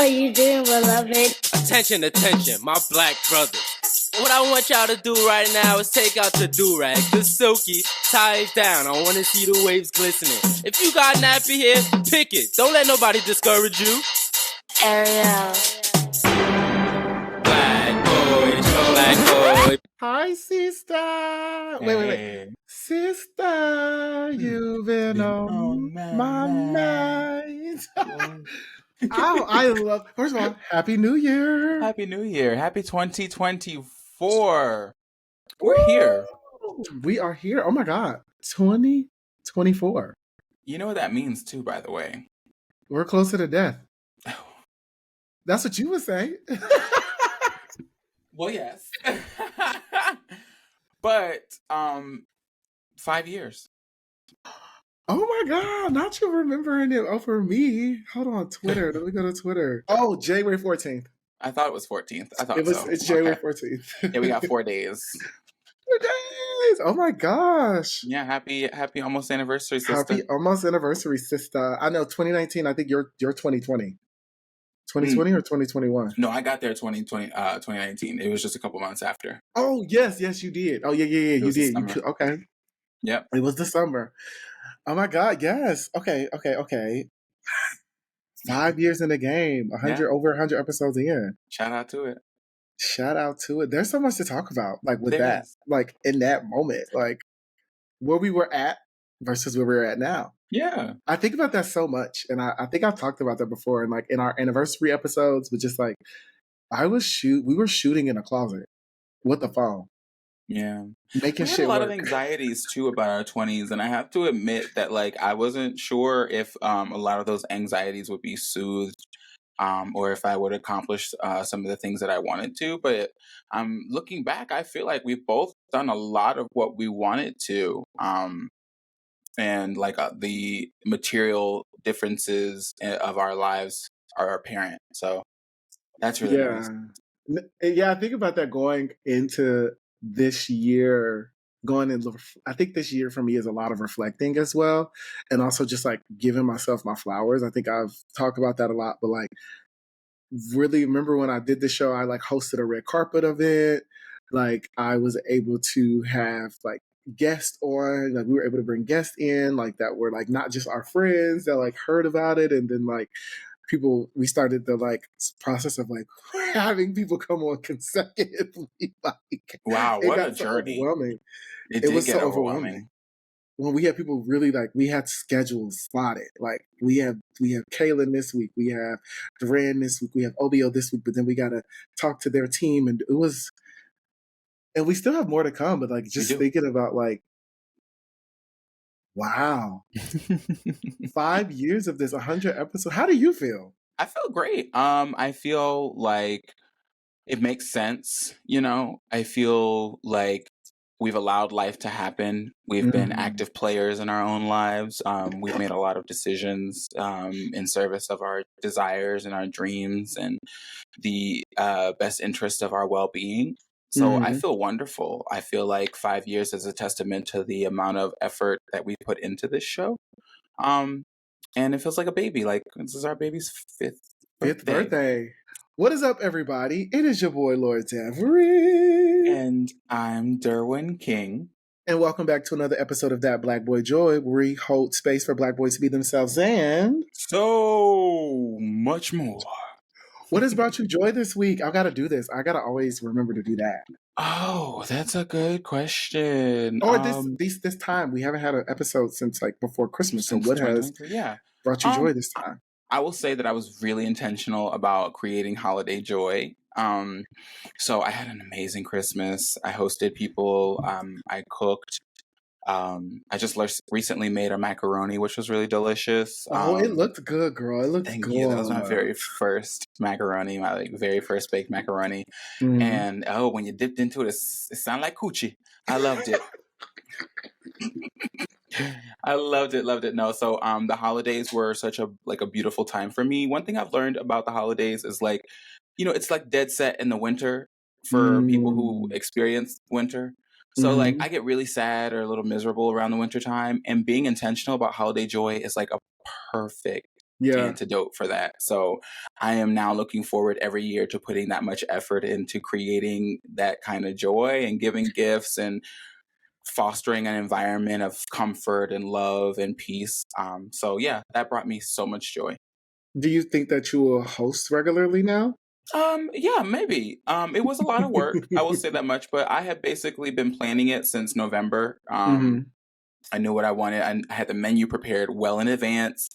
are you doing, beloved? Attention, attention, my black brothers. What I want y'all to do right now is take out the do-rag, the silky, tie it down. I want to see the waves glistening. If you got nappy hair, pick it. Don't let nobody discourage you. Ariel. Black boy, black boy. Hi, sister. Wait. Sister, you've been on my mind. Oh, I love. First of all, Happy New Year. Happy New Year. Happy 2024. We're here. We are here. Oh my God. 2024. You know what that means too, by the way. We're closer to death. That's what you would say. Well, yes. But 5 years. Oh my God, not you remembering it over me. Hold on, Twitter. Let me go to Twitter. Oh, January 14th. I thought it was 14th. I thought It's January 14th. Yeah, we got 4 days. 4 days. Oh my gosh. Yeah, happy almost anniversary, sister. Happy almost anniversary, sister. I know 2019, I think you're 2020. 2020 or 2021? No, I got there 2019. It was just a couple months after. Oh, yes, you did. Oh, yeah, you did. Okay. Yep. It was the summer. Oh my God, yes. Okay. 5 years in the game, over 100 episodes in. Shout out to it. There's so much to talk about, like with There that, is. like in that moment, like where we were at versus where we're at now. Yeah. I think about that so much, and I think I've talked about that before, and like in our anniversary episodes, but just like we were shooting in a closet with a phone. Yeah. Making we had shit a lot work. of anxieties too about our 20s, and I have to admit that like I wasn't sure if a lot of those anxieties would be soothed, or if I would accomplish some of the things that I wanted to. But looking back, I feel like we've both done a lot of what we wanted to, and like the material differences of our lives are apparent. So that's really nice. Yeah, I think about that going into this year. I think this year for me is a lot of reflecting as well, and also just like giving myself my flowers. I think I've talked about that a lot, but like really remember when I did the show, I like hosted a red carpet event. Like I was able to have like guests on, like we were able to bring guests in, like that were like not just our friends that like heard about it, and then like we started the like process of like having people come on consecutively. Like, wow, what a journey! Overwhelming. It was so overwhelming. When we had people really like, we had schedules slotted. Like we have Kaylin this week, we have Duran this week, we have OBO this week, but then we got to talk to their team, and and we still have more to come. But like just thinking about like, wow, 5 years of this, 100 episodes. How do you feel? I feel great. I feel like it makes sense. You know, I feel like we've allowed life to happen. We've been active players in our own lives. We've made a lot of decisions in service of our desires and our dreams and the best interest of our well-being. So I feel wonderful. I feel like 5 years is a testament to the amount of effort that we put into this show. And it feels like a baby. Like this is our baby's fifth birthday. What is up, everybody? It is your boy, Lord Devery. And I'm Derwin King. And welcome back to another episode of That Black Boy Joy, where we hold space for Black boys to be themselves and so much more. What has brought you joy this week? I got to do this. I got to always remember to do that. Oh, that's a good question. Or this time. We haven't had an episode since like before Christmas. So what has brought you joy this time? I will say that I was really intentional about creating holiday joy. So I had an amazing Christmas. I hosted people. I cooked. I just recently made a macaroni, which was really delicious. It looked good, girl. It looked good. Thank you. That was my very first macaroni, my like very first baked macaroni. And when you dipped into it, it sounded like coochie. I loved it. I loved it. No, so the holidays were such a beautiful time for me. One thing I've learned about the holidays is like, you know, it's like dead set in the winter for people who experience winter. So like I get really sad or a little miserable around the winter time, and being intentional about holiday joy is like a perfect Yeah. antidote for that. So I am now looking forward every year to putting that much effort into creating that kind of joy and giving gifts and fostering an environment of comfort and love and peace. So yeah, that brought me so much joy. Do you think that you will host regularly now? Yeah, maybe. It was a lot of work. I will say that much, but I have basically been planning it since November. I knew what I wanted. I had the menu prepared well in advance.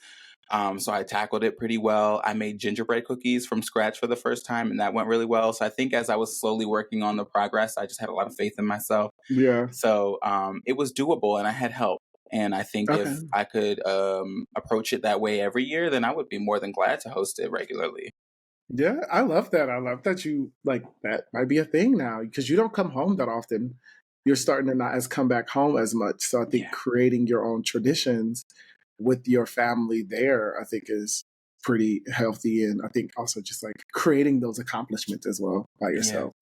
So I tackled it pretty well. I made gingerbread cookies from scratch for the first time, and that went really well. So I think as I was slowly working on the progress, I just had a lot of faith in myself. Yeah. So it was doable, and I had help. And I think Okay. if I could approach it that way every year, then I would be more than glad to host it regularly. Yeah, I love that. I love that you like that might be a thing now because you don't come home that often. You're starting to not as come back home as much. So I think Yeah. creating your own traditions with your family there, I think is pretty healthy. And I think also just like creating those accomplishments as well by Yeah. yourself.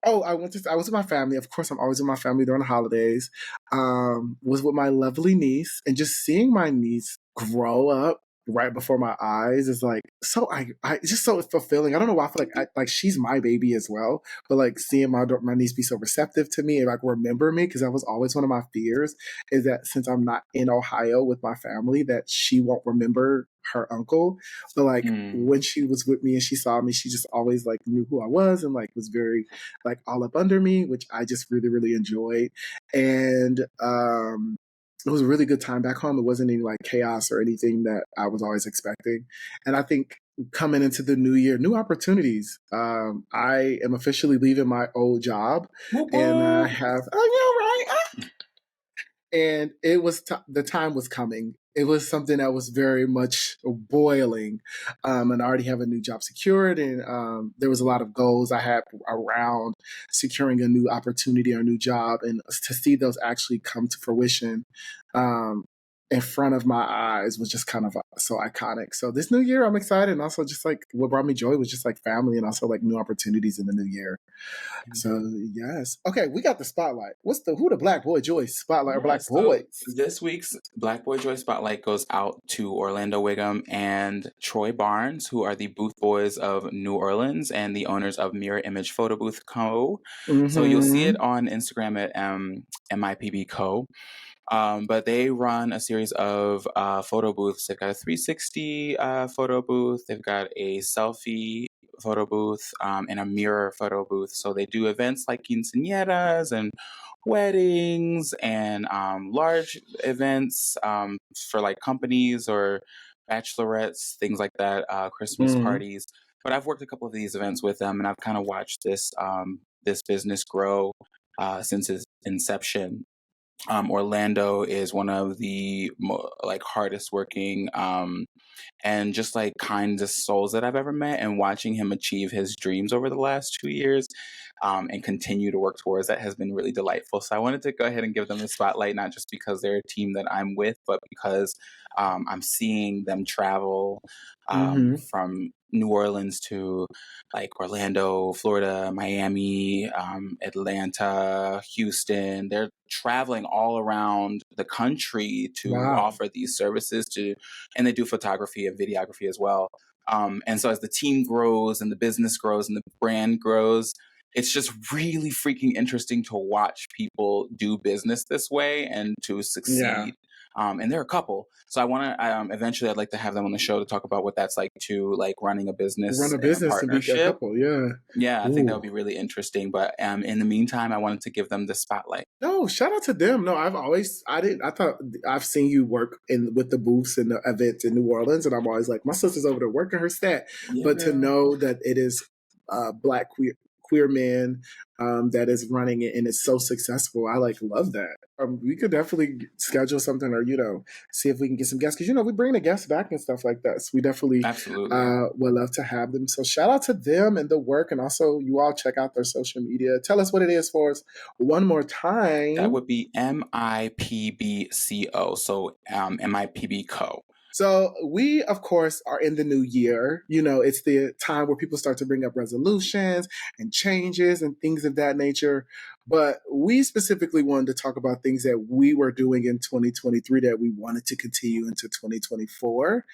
Oh, I was with my family. Of course, I'm always with my family during the holidays. Was with my lovely niece, and just seeing my niece grow up right before my eyes is like so. I it's just so fulfilling. I don't know why I feel like she's my baby as well. But like seeing my niece be so receptive to me and like remember me because that was always one of my fears is that since I'm not in Ohio with my family that she won't remember her uncle. But like when she was with me and she saw me, she just always like knew who I was and like was very like all up under me, which I just really, really enjoyed. And it was a really good time back home. It wasn't any like chaos or anything that I was always expecting. And I think coming into the new year, new opportunities. I am officially leaving my old job, and I have. Oh, yeah, right. And it was the time was coming. It was something that was very much boiling, and I already have a new job secured. And there was a lot of goals I had around securing a new opportunity or a new job, and to see those actually come to fruition in front of my eyes was just kind of so iconic. So this new year, I'm excited, and also just like what brought me joy was just like family and also like new opportunities in the new year. So yes. Okay, we got the spotlight. Who the Black Boy Joy spotlight or Yeah, Black so Boys? this week's Black Boy Joy Spotlight goes out to Orlando Wiggum and Troy Barnes, who are the booth boys of New Orleans and the owners of Mirror Image Photo Booth Co. So you'll see it on Instagram at MIPB Co. But they run a series of photo booths. They've got a 360 photo booth. They've got a selfie photo booth and a mirror photo booth. So they do events like quinceañeras and weddings and large events for like companies or bachelorettes, things like that, Christmas parties. But I've worked a couple of these events with them, and I've kind of watched this business grow since its inception. Orlando is one of the like hardest working and just like kindest souls that I've ever met. And watching him achieve his dreams over the last 2 years and continue to work towards that has been really delightful. So I wanted to go ahead and give them the spotlight, not just because they're a team that I'm with, but because I'm seeing them travel from New Orleans to like Orlando, Florida, Miami, Atlanta, Houston. They're traveling all around the country to Wow. offer these services and they do photography and videography as well. And so as the team grows and the business grows and the brand grows, it's just really freaking interesting to watch people do business this way and to succeed. And they're a couple. So I want to, eventually I'd like to have them on the show to talk about what that's like to like running a business Run a in a business to be a partnership. couple, yeah. Yeah, I think that would be really interesting. But in the meantime, I wanted to give them the spotlight. No, shout out to them. No, I thought I've seen you work with the booths and the events in New Orleans, and I'm always like, my sister's over there working her stat. Yeah. But to know that it is Black queer man that is running it and it's so successful, I like love that. We could definitely schedule something or see if we can get some guests because we bring the guests back and stuff like that. So we definitely Absolutely would love to have them. So shout out to them and the work, and also you all check out their social media. Tell us what it is for us one more time. That would be MIPBCO, so MIPB Co. So we, of course, are in the new year. You know, it's the time where people start to bring up resolutions and changes and things of that nature. But we specifically wanted to talk about things that we were doing in 2023 that we wanted to continue into 2024.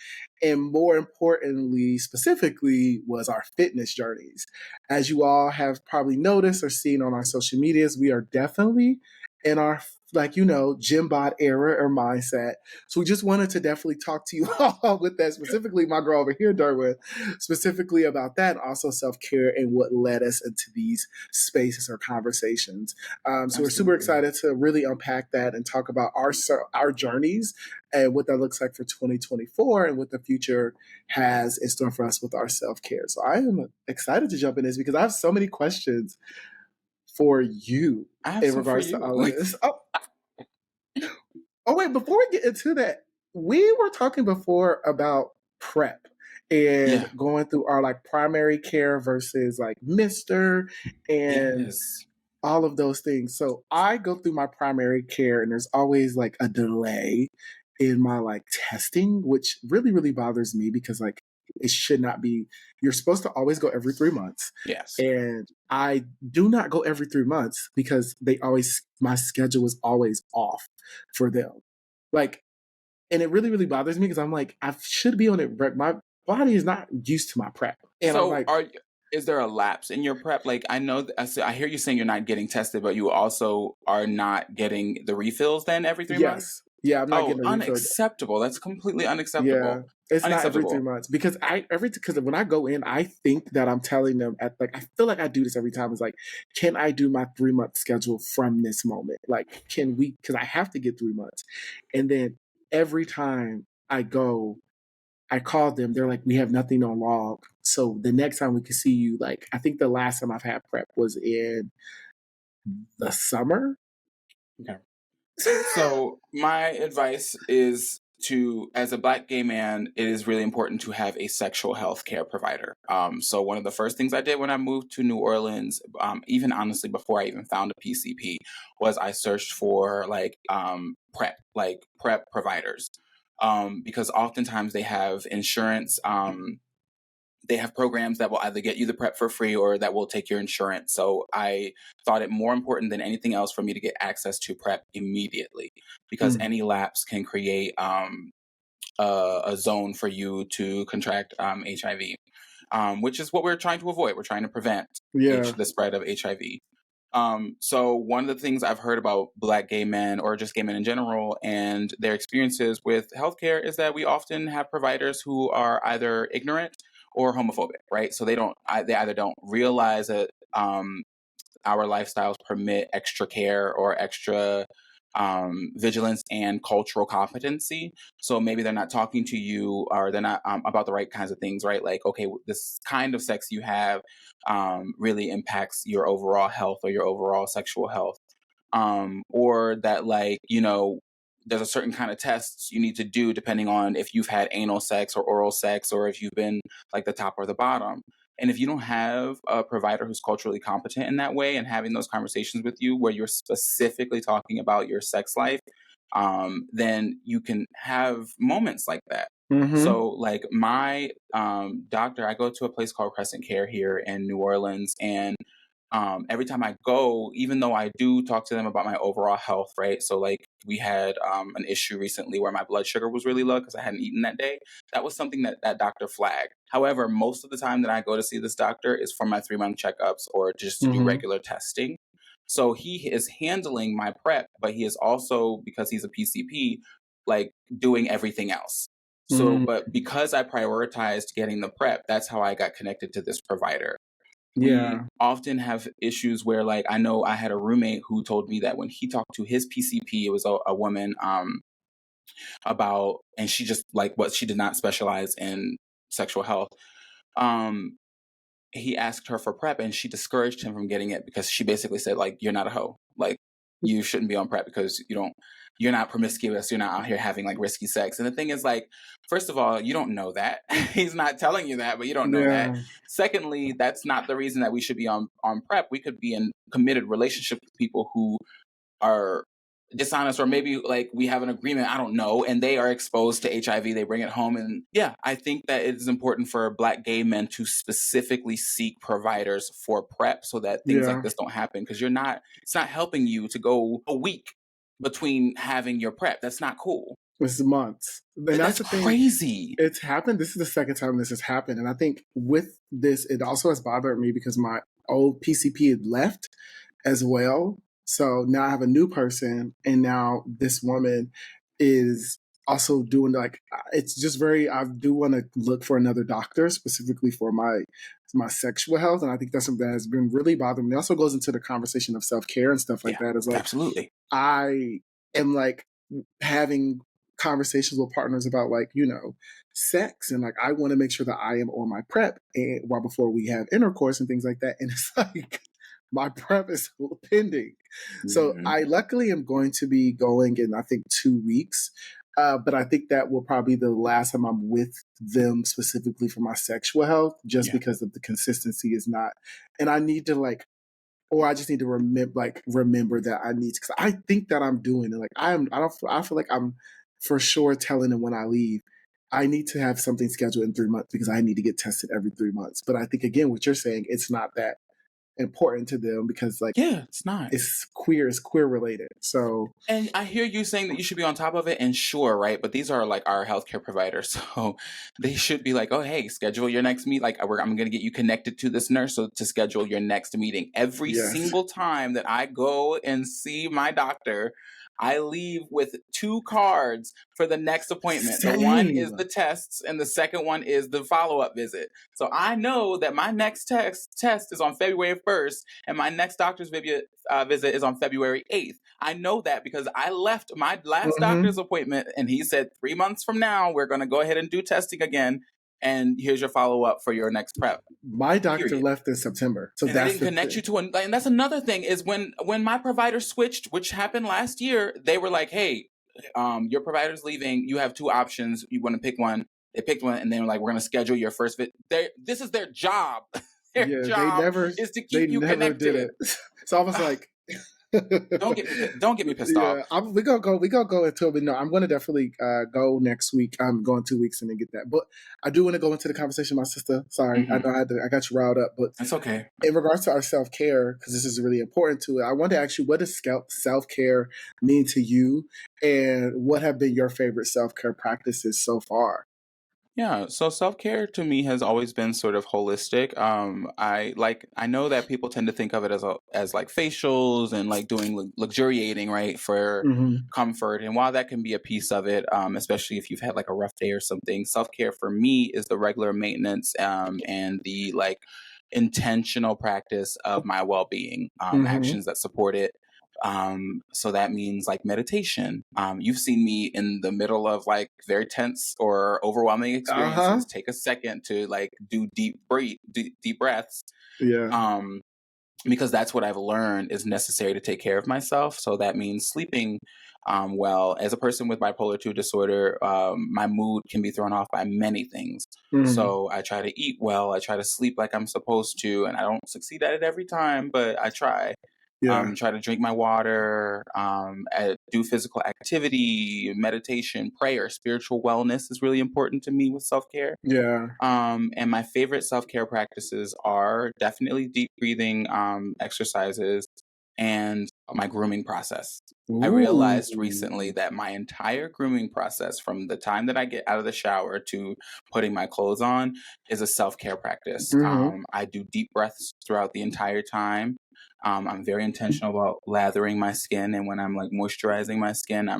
And more importantly, specifically, was our fitness journeys. As you all have probably noticed or seen on our social medias, we are definitely in our, like, you know, gym bod era or mindset. So we just wanted to definitely talk to you all with that, specifically my girl over here, Derwin, specifically about that, and also self-care and what led us into these spaces or conversations. So we're super excited to really unpack that and talk about our journeys and what that looks like for 2024 and what the future has in store for us with our self-care. So I am excited to jump in this because I have so many questions for you in regards to all of this. Oh, wait, before we get into that, we were talking before about prep and going through our like primary care versus like Mister and all of those things. So I go through my primary care and there's always like a delay in my like testing, which really, really bothers me because like it should not be, you're supposed to always go every 3 months. Yes. And I do not go every 3 months because my schedule is always off for them. Like, and it really, really bothers me because I'm like, I should be on it. My body is not used to my prep. And so I'm like, is there a lapse in your prep? Like, I know, I hear you saying you're not getting tested, but you also are not getting the refills then every 3 months? Yeah, I'm not getting a refill. Unacceptable. That's completely unacceptable. Yeah, it's not every 3 months because when I go in, I think that I'm telling them I feel like I do this every time. It's like, can I do my 3 month schedule from this moment? Like, can we? Because I have to get 3 months, and then every time I go, I call them. They're like, we have nothing on log. So the next time we can see you, like, I think the last time I've had prep was in the summer. Okay. So my advice is as a Black gay man, it is really important to have a sexual health care provider. So one of the first things I did when I moved to New Orleans, even honestly before I even found a PCP, was I searched for prep providers, because oftentimes they have insurance. They have programs that will either get you the prep for free or that will take your insurance. So I thought it more important than anything else for me to get access to prep immediately, because any lapse can create a zone for you to contract HIV, which is what we're trying to avoid. We're trying to prevent the spread of HIV. So one of the things I've heard about Black gay men, or just gay men in general, and their experiences with healthcare is that we often have providers who are either ignorant or homophobic, right? So they either don't realize that our lifestyles permit extra care or extra vigilance and cultural competency. So maybe they're not talking to you, or they're not about the right kinds of things, right? Like, okay, this kind of sex you have really impacts your overall health or your overall sexual health. Or that, like, you know, there's a certain kind of tests you need to do depending on if you've had anal sex or oral sex, or if you've been like the top or the bottom. And if you don't have a provider who's culturally competent in that way and having those conversations with you where you're specifically talking about your sex life, then you can have moments like that. So like my doctor, I go to a place called Crescent Care here in New Orleans, and every time I go, even though I do talk to them about my overall health, right? So like we had an issue recently where my blood sugar was really low because I hadn't eaten that day. That was something that doctor flagged. However, most of the time that I go to see this doctor is for my 3-month checkups or just to do regular testing. So he is handling my prep, but he is also, because he's a PCP, like doing everything else. So, but because I prioritized getting the prep, that's how I got connected to this provider. We often have issues where, like, I know I had a roommate who told me that when he talked to his PCP, it was a woman, and she just like she did not specialize in sexual health. He asked her for prep and she discouraged him from getting it because she basically said, like, you're not a hoe. Like, you shouldn't be on prep because you're not promiscuous. You're not out here having like risky sex. And the thing is, like, first of all, you don't know that. He's not telling you that, but you don't know that. Secondly, that's not the reason that we should be on prep. We could be in committed relationships with people who are dishonest, or maybe like we have an agreement, I don't know, and they are exposed to HIV, they bring it home. And yeah, I think that it is important for Black gay men to specifically seek providers for PrEP so that things like this don't happen, because it's not helping you to go a week between having your PrEP. That's not cool. It's months. And that's the thing. Crazy. It's happened. This is the second time this has happened. And I think with this, it also has bothered me because my old PCP had left as well. So now I have a new person, and now this woman is also doing like, it's just very, I do want to look for another doctor specifically for my sexual health. And I think that's something that has been really bothering me. It also goes into the conversation of self-care and stuff like that. It's like, absolutely. I am like having conversations with partners about like, you know, sex, and like I want to make sure that I am on my PrEP and while before we have intercourse and things like that. And it's like my PrEP is still pending. So I luckily am going to be going in I think 2 weeks. But I think that will probably be the last time I'm with them specifically for my sexual health, just because of the consistency is not, and I need to like, or I just need to remember that I need to, because I think that I'm doing it. Like I feel like I'm for sure telling them when I leave, I need to have something scheduled in 3 months because I need to get tested every 3 months. But I think again, what you're saying, it's not that important to them because like, it's not. It's queer related. So, and I hear you saying that you should be on top of it, and sure, right? But these are like our healthcare providers, so they should be like, oh, hey, schedule your next meet. Like, I'm going to get you connected to this nurse to schedule your next meeting. Every single time that I go and see my doctor, I leave with 2 cards for the next appointment. Same. The one is the tests, and the second one is the follow-up visit. So I know that my next test is on February 1st, and my next doctor's visit is on February 8th. I know that because I left my last doctor's appointment, and he said 3 months from now, we're going to go ahead and do testing again. And here's your follow-up for your next PrEP. My doctor left in September. So and that's they didn't connect you to and that's another thing is when my provider switched, which happened last year, they were like, hey, your provider's leaving. You have 2 options. You want to pick one. They picked one, and they were like, we're going to schedule your first visit. This is their job. Their job is to keep you connected. So I was like, don't get me pissed off. We gonna go into it, but no, I'm gonna definitely go next week. I'm going 2 weeks and then get that. But I do want to go into the conversation, my sister. Sorry, I know I got you riled up, but it's okay. In regards to our self-care, because this is really important to it, I want to ask you, what does self-care mean to you, and what have been your favorite self-care practices so far? Yeah, so self-care to me has always been sort of holistic. I know that people tend to think of it as like facials and like doing luxuriating, right, for comfort. And while that can be a piece of it, especially if you've had like a rough day or something, self-care for me is the regular maintenance and the like intentional practice of my well-being, actions that support it. So that means like meditation. You've seen me in the middle of like very tense or overwhelming experiences, take a second to like do deep breaths. Yeah. Because that's what I've learned is necessary to take care of myself. So that means sleeping well. As a person with bipolar 2 disorder, my mood can be thrown off by many things. So I try to eat well. I try to sleep like I'm supposed to, and I don't succeed at it every time, but I try. Try to drink my water, do physical activity, meditation, prayer. Spiritual wellness is really important to me with self-care. And my favorite self-care practices are definitely deep breathing exercises and my grooming process. I realized recently that my entire grooming process, from the time that I get out of the shower to putting my clothes on, is a self-care practice. I do deep breaths throughout the entire time. I'm very intentional about lathering my skin, and when I'm like moisturizing my skin,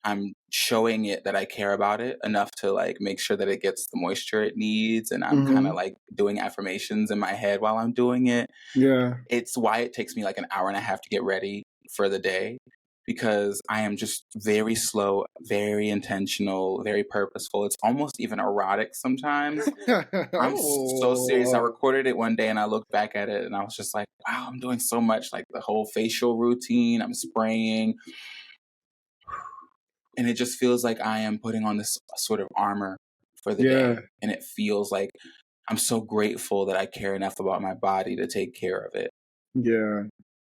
I'm showing it that I care about it enough to like make sure that it gets the moisture it needs, and I'm kind of like doing affirmations in my head while I'm doing it. It's why it takes me like an hour and a half to get ready for the day, because I am just very slow, very intentional, very purposeful. It's almost even erotic sometimes. I'm so serious. I recorded it one day and I looked back at it and I was just like, wow, I'm doing so much, like the whole facial routine. I'm spraying. And it just feels like I am putting on this sort of armor for the day. And it feels like I'm so grateful that I care enough about my body to take care of it.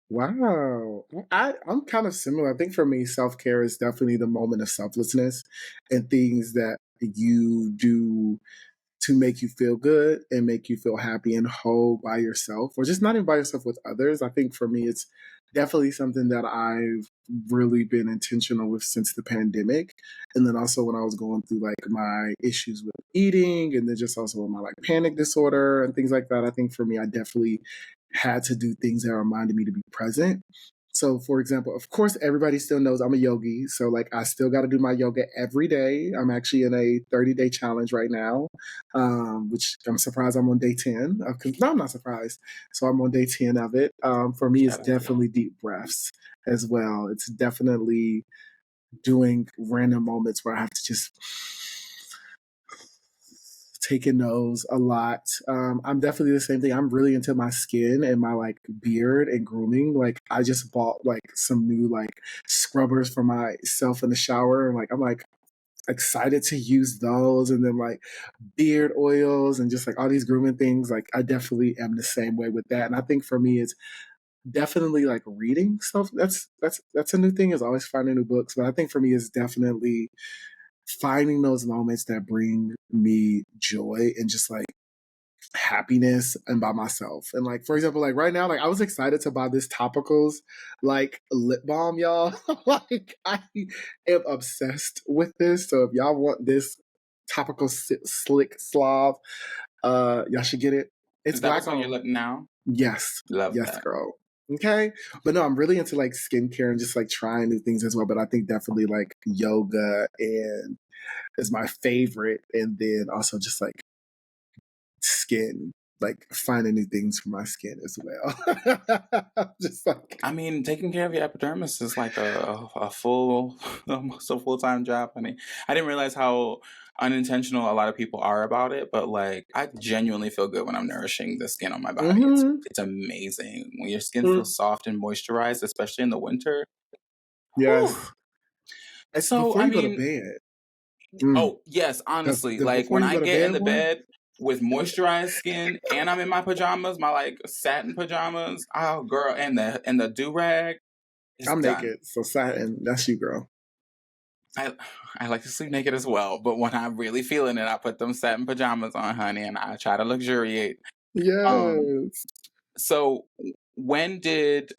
Wow. I'm kind of similar. I think for me, self care is definitely the moment of selflessness and things that you do to make you feel good and make you feel happy and whole by yourself, or just not even by yourself, with others. I think for me, it's definitely something that I've really been intentional with since the pandemic. And then also when I was going through like my issues with eating, and then just also with my like panic disorder and things like that. I think for me, I definitely had to do things that reminded me to be present. So, for example, of course, everybody still knows I'm a yogi. So, like, I still got to do my yoga every day. I'm actually in a 30-day challenge right now, which I'm surprised I'm on day 10. No, I'm not surprised. So, I'm on day 10 of it. For me, it's Shout out to y'all. definitely deep breaths as well. It's definitely doing random moments where I have to just taking those a lot. I'm definitely the same thing. I'm really into my skin and my like beard and grooming. Like I just bought like some new like scrubbers for myself in the shower. And like I'm like excited to use those, and then like beard oils and just like all these grooming things. Like I definitely am the same way with that. And I think for me it's definitely like reading stuff. That's a new thing, is always finding new books. But I think for me it's definitely finding those moments that bring me joy and just like happiness and by myself. And like for example, like right now, like I was excited to buy this topicals like lip balm, y'all. Like I am obsessed with this. So if y'all want this topical slick Slav, y'all should get it. It's Is that what's black on your owned. lip now? Yes. Love Yes, that. girl. Okay. But no, I'm really into like skincare and just like trying new things as well. But I think definitely like yoga and is my favorite. And then also just like skin, like finding new things for my skin as well. Just like, I mean, taking care of your epidermis is like a full, almost a full time job. I mean, I didn't realize how unintentional a lot of people are about it, but like, I genuinely feel good when I'm nourishing the skin on my body. mm-hmm, It's amazing when your skin mm, feels soft and moisturized, especially in the winter. Whew. yes. It's So, before I you go to mean, bed. oh yes, Because honestly, the like before when you I go to get in bed the one, bed with moisturized skin and I'm in my pajamas, my like satin pajamas, oh girl, and the do rag, it's I'm done. naked. So satin, that's you, girl. I I like to sleep naked as well, but when I'm really feeling it, I put them satin pajamas on, honey, and I try to luxuriate. Um, Yes. so when did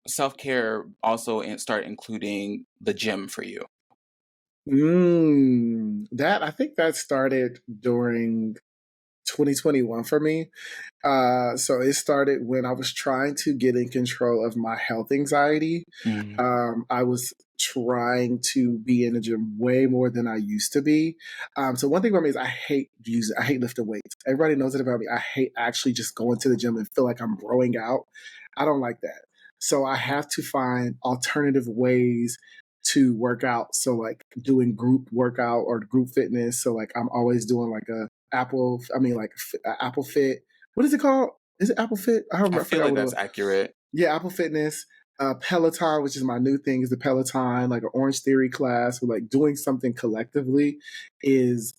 self care also start including the gym for you? That I think that started during 2021 for me. So it started when I was trying to get in control of my health anxiety. Mm. I was trying to be in the gym way more than I used to be. So one thing about me is I hate lifting weights. Everybody knows it about me. I hate actually just going to the gym and feel like I'm growing out. I don't like that. So I have to find alternative ways to work out. So like doing group workout or group fitness. So like I'm always doing like Apple Fit. What is it called? Is it Apple Fit? I don't I remember. I feel forgot like what it that's was. accurate. Yeah, Apple Fitness, Peloton, which is my new thing, is the Peloton, like an Orange Theory class, or like doing something collectively is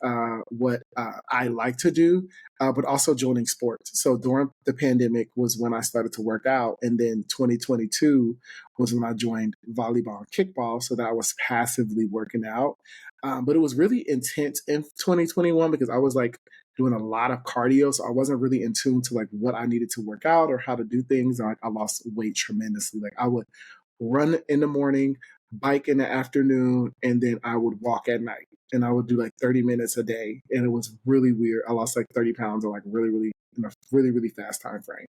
what I like to do, but also joining sports. So during the pandemic was when I started to work out, and then 2022 was when I joined volleyball and kickball, so that I was passively working out. But it was really intense in 2021 because I was like doing a lot of cardio, so I wasn't really in tune to like what I needed to work out or how to do things. And like I lost weight tremendously. Like I would run in the morning, bike in the afternoon, and then I would walk at night. And I would do like 30 minutes a day. And it was really weird. I lost like 30 pounds in like really, in a really fast time frame.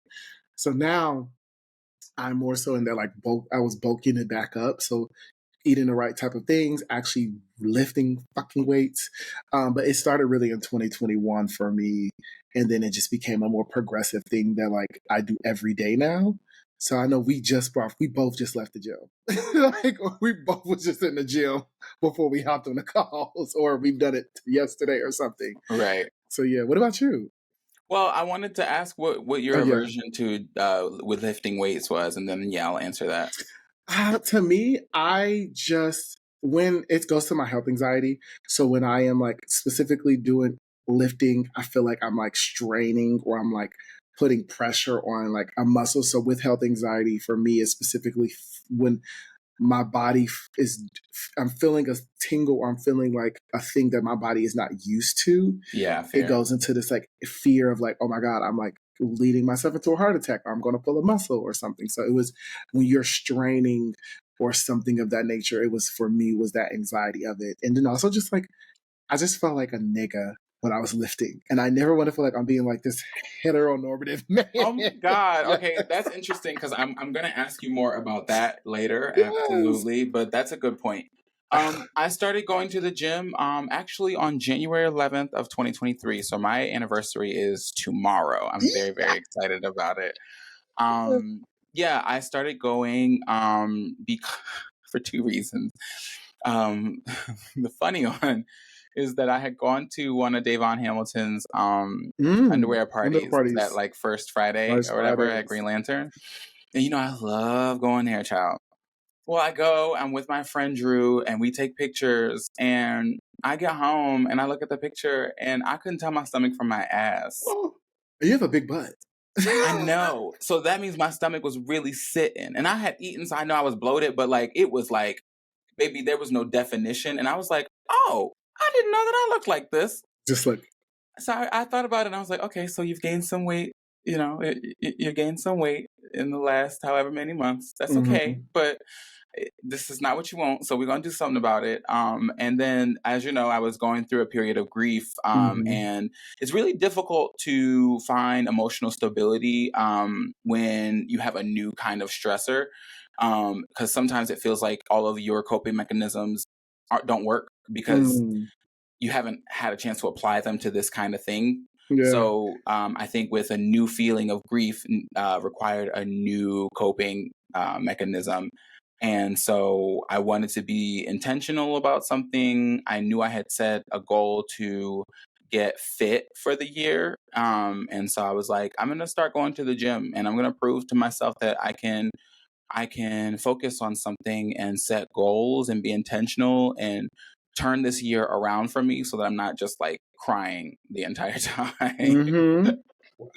So now I'm more so in that like I was bulking it back up. So eating the right type of things, actually lifting fucking weights. But it started really in 2021 for me. And then it just became a more progressive thing that like I do every day now. So I know we both just left the gym. Like we both was just in the gym before we hopped on the calls, or we've done it yesterday or something. Right. So yeah, what about you? Well, I wanted to ask what Oh your yeah. aversion to with lifting weights was, and then yeah, I'll answer that. To me, I just when it goes to my health anxiety. So when I am like specifically doing lifting, I feel like I'm like straining or I'm like putting pressure on like a muscle. So with health anxiety for me is specifically when my body I'm feeling a tingle, or I'm feeling like a thing that my body is not used to. Yeah, fair. It goes into this like fear of like, oh my God, I'm like leading myself into a heart attack, or I'm going to pull a muscle or something. So it was when you're straining or something of that nature, it was for me was that anxiety of it. And then also just like, I just felt like a nigga when I was lifting, and I never want to feel like I'm being like this heteronormative man. Oh my God. Okay, that's interesting because I'm gonna ask you more about that later. Yes. Absolutely, but that's a good point. I started going to the gym actually on January 11th of 2023. So my anniversary is tomorrow. I'm very, very excited about it. Yeah, I started going for two reasons. The funny one is that I had gone to one of Davon Hamilton's underwear parties that like first Friday or whatever at Green Lantern. And you know, I love going there, child. Well, I go, I'm with my friend Drew, and we take pictures, and I get home and I look at the picture and I couldn't tell my stomach from my ass. Oh, you have a big butt. I know. So that means my stomach was really sitting. And I had eaten, so I know I was bloated, but like it was like, baby, there was no definition. And I was like, oh, I didn't know that I looked like this. Just like. So I thought about it and I was like, okay, so you've gained some weight. You know, you gained some weight in the last however many months. That's okay. But this is not what you want. So we're going to do something about it. And then, as you know, I was going through a period of grief. And it's really difficult to find emotional stability when you have a new kind of stressor. Because sometimes it feels like all of your coping mechanisms don't work because you haven't had a chance to apply them to this kind of thing. Yeah. So I think with a new feeling of grief required a new coping mechanism. And so I wanted to be intentional about something. I knew I had set a goal to get fit for the year. And so I was like, I'm going to start going to the gym and I'm going to prove to myself that I can focus on something and set goals and be intentional and turn this year around for me so that I'm not just like crying the entire time.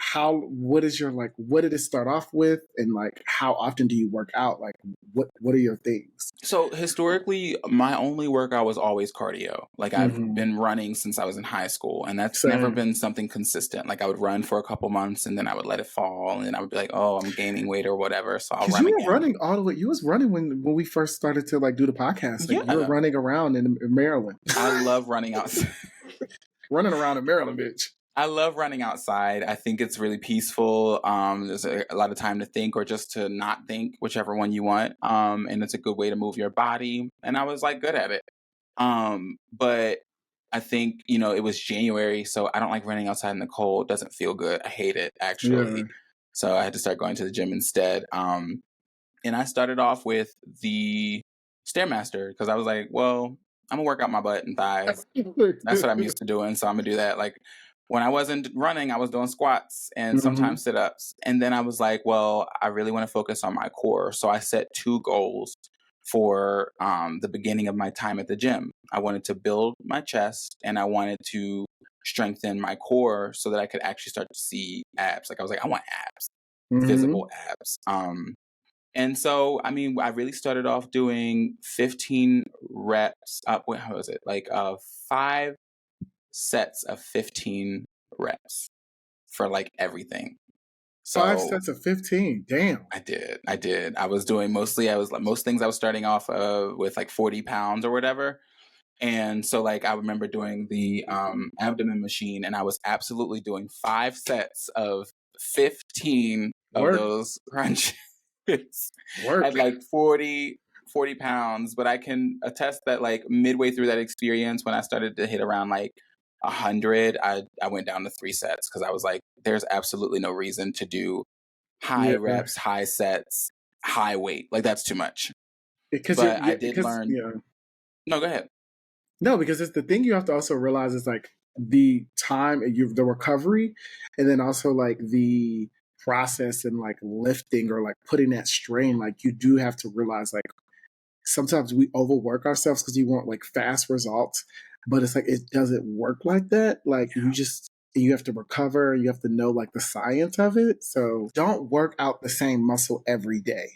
What did it start off with, and like how often do you work out? Like what are your things? So historically, my only workout was always cardio. Like I've been running since I was in high school, and that's never been something consistent. Like I would run for a couple months and then I would let it fall, and then I would be like, oh, I'm gaining weight or whatever, so I'll run again. Running all the way. You was running when we first started to like do the podcast. Like, you were running around in Maryland. I love running outside. Running around in Maryland, bitch. I love running outside. I think it's really peaceful. There's a lot of time to think or just to not think, whichever one you want. And it's a good way to move your body. And I was like good at it. But I think, you know, it was January, so I don't like running outside in the cold. It doesn't feel good. I hate it, actually. Yeah. So I had to start going to the gym instead. And I started off with the Stairmaster because I was like, well, I'm going to work out my butt and thighs. That's what I'm used to doing. So I'm going to do that. Like, when I wasn't running, I was doing squats and sometimes sit-ups. And then I was like, well, I really want to focus on my core. So I set 2 goals for the beginning of my time at the gym. I wanted to build my chest and I wanted to strengthen my core so that I could actually start to see abs. Like I was like, I want abs, physical abs. And so, I mean, I really started off doing 15 reps. How was it? Like 5 sets of 15 reps for like everything. So 5 sets of 15. Damn. I did. I was doing most things I was starting off with like 40 pounds or whatever. And so like I remember doing the abdomen machine and I was absolutely doing 5 sets of 15 of those crunches at like 40 pounds. But I can attest that like midway through that experience, when I started to hit around like 100, I went down to 3 sets because I was like, there's absolutely no reason to do high reps, high sets, high weight. Like that's too much. But I did learn. Yeah. No, go ahead. No, because it's the thing you have to also realize is like the time and the recovery, and then also like the process and like lifting or like putting that strain. Like you do have to realize like sometimes we overwork ourselves because you want like fast results. But it's like, it doesn't work like that. Like you just, you have to recover. You have to know like the science of it. So don't work out the same muscle every day.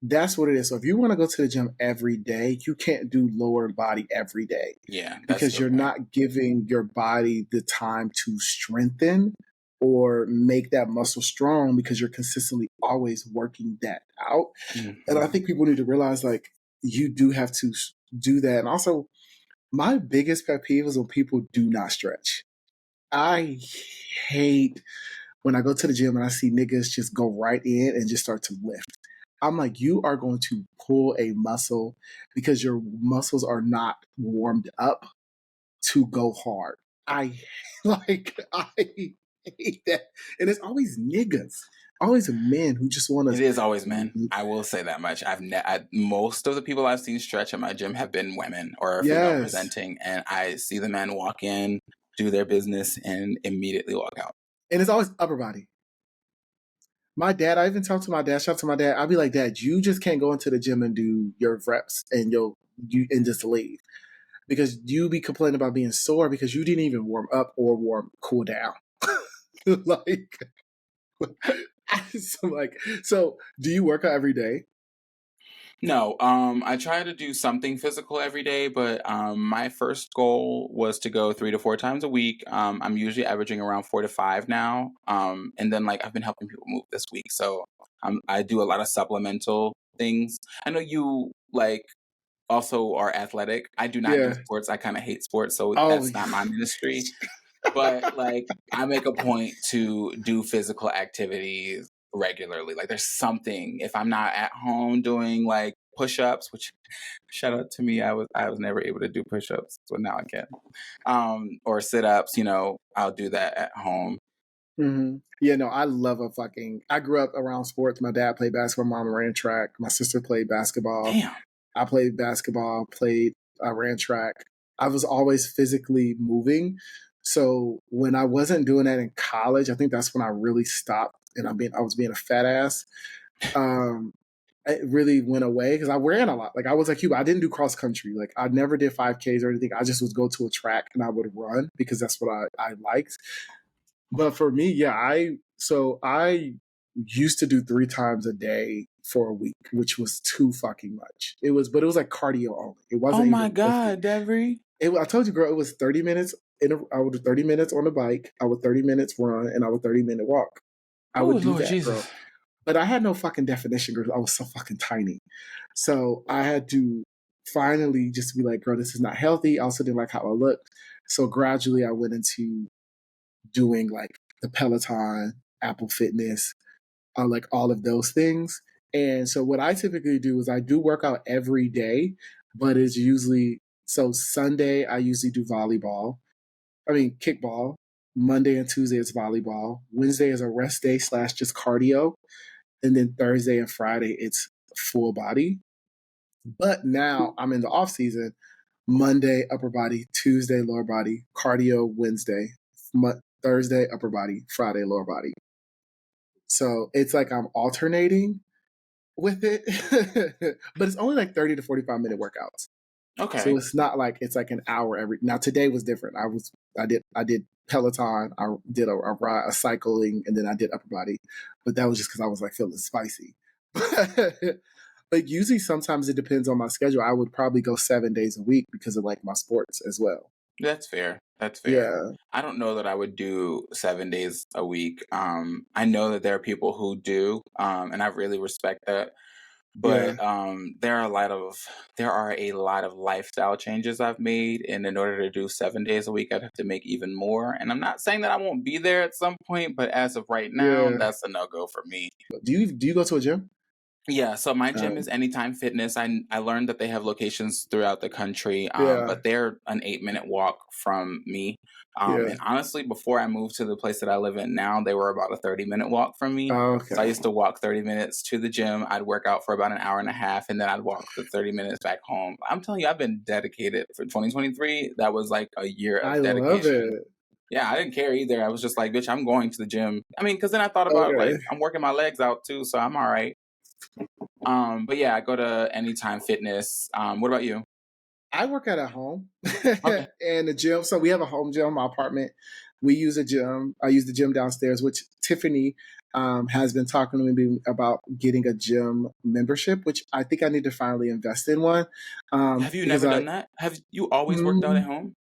That's what it is. So if you want to go to the gym every day, you can't do lower body every day. Yeah, because you're not giving your body the time to strengthen or make that muscle strong because you're consistently always working that out. Mm-hmm. And I think people need to realize like you do have to do that. And also, my biggest pet peeve is when people do not stretch. I hate when I go to the gym and I see niggas just go right in and just start to lift. I'm like, you are going to pull a muscle because your muscles are not warmed up to go hard. I hate that. And it's always niggas, always men who just want to. It is always men. I will say that much. Most of the people I've seen stretch at my gym have been women or female presenting, and I see the men walk in, do their business, and immediately walk out. And it's always upper body. My dad, I even talked to my dad, shout out to my dad. I'll be like, Dad, you just can't go into the gym and do your reps and you just leave. Because you be complaining about being sore because you didn't even warm up or cool down. So do you work out every day? No, I try to do something physical every day, but my first goal was to go 3 to 4 times a week. I'm usually averaging around 4 to 5 now. And then like I've been helping people move this week, so I do a lot of supplemental things. I know you like also are athletic. I do not do sports. I kind of hate sports, so that's not my ministry. But like I make a point to do physical activities regularly. Like there's something, if I'm not at home doing like push-ups, which shout out to me, I was never able to do push-ups, so now I can. Or sit-ups, I'll do that at home. Mm-hmm. Yeah, no, I love I grew up around sports. My dad played basketball, mom ran track. My sister played basketball. Damn. I played basketball, I ran track. I was always physically moving. So when I wasn't doing that in college, I think that's when I really stopped and I was being a fat ass. It really went away because I ran a lot. Like I was like you, I didn't do cross country. Like I never did 5Ks or anything. I just would go to a track and I would run because that's what I liked. But for me, yeah, I used to do 3 times a day for a week, which was too fucking much. But it was like cardio only. It wasn't. Oh my God, Devery! I told you, girl, it was 30 minutes. I would do 30 minutes on the bike. I would 30 minutes run, and I would 30-minute walk. I would do Lord that, Jesus. girl. But I had no fucking definition, girl. I was so fucking tiny. So I had to finally just be like, girl, this is not healthy. I also didn't like how I looked. So gradually I went into doing like the Peloton, Apple Fitness, like all of those things. And so what I typically do is I do work out every day, but it's usually, so Sunday I usually do kickball. Monday and Tuesday is volleyball. Wednesday is a rest day / just cardio. And then Thursday and Friday, it's full body. But now I'm in the off season. Monday, upper body. Tuesday, lower body. Cardio Wednesday. Thursday, upper body. Friday, lower body. So it's like I'm alternating with it. But it's only like 30 to 45-minute workouts. Okay. So it's not like it's like an hour every. Now today was different. I did Peloton. I did a cycling, and then I did upper body. But that was just because I was like feeling spicy. But usually, sometimes it depends on my schedule. I would probably go 7 days a week because of like my sports as well. That's fair. Yeah. I don't know that I would do 7 days a week. I know that there are people who do, and I really respect that. But there are a lot of lifestyle changes I've made, and in order to do 7 days a week, I'd have to make even more. And I'm not saying that I won't be there at some point, but as of right now, that's a no-go for me. Do you go to a gym? Yeah, so my gym is Anytime Fitness. I learned that they have locations throughout the country, but they're an 8-minute walk from me. And honestly, before I moved to the place that I live in now, they were about a 30-minute walk from me. Okay. So I used to walk 30 minutes to the gym. I'd work out for about an hour and a half, and then I'd walk the 30 minutes back home. I'm telling you, I've been dedicated for 2023. That was like a year of dedication. I love it. Yeah, I didn't care either. I was just like, bitch, I'm going to the gym. I mean, because then I thought about like, I'm working my legs out too, so I'm all right. But yeah, I go to Anytime Fitness. What about you? I work at home and the gym. So we have a home gym in my apartment. we use a gym. I use the gym downstairs, which Tiffany has been talking to me about getting a gym membership, which I think I need to finally invest in one. Have you Because never done that? Have you always worked out at mm, home?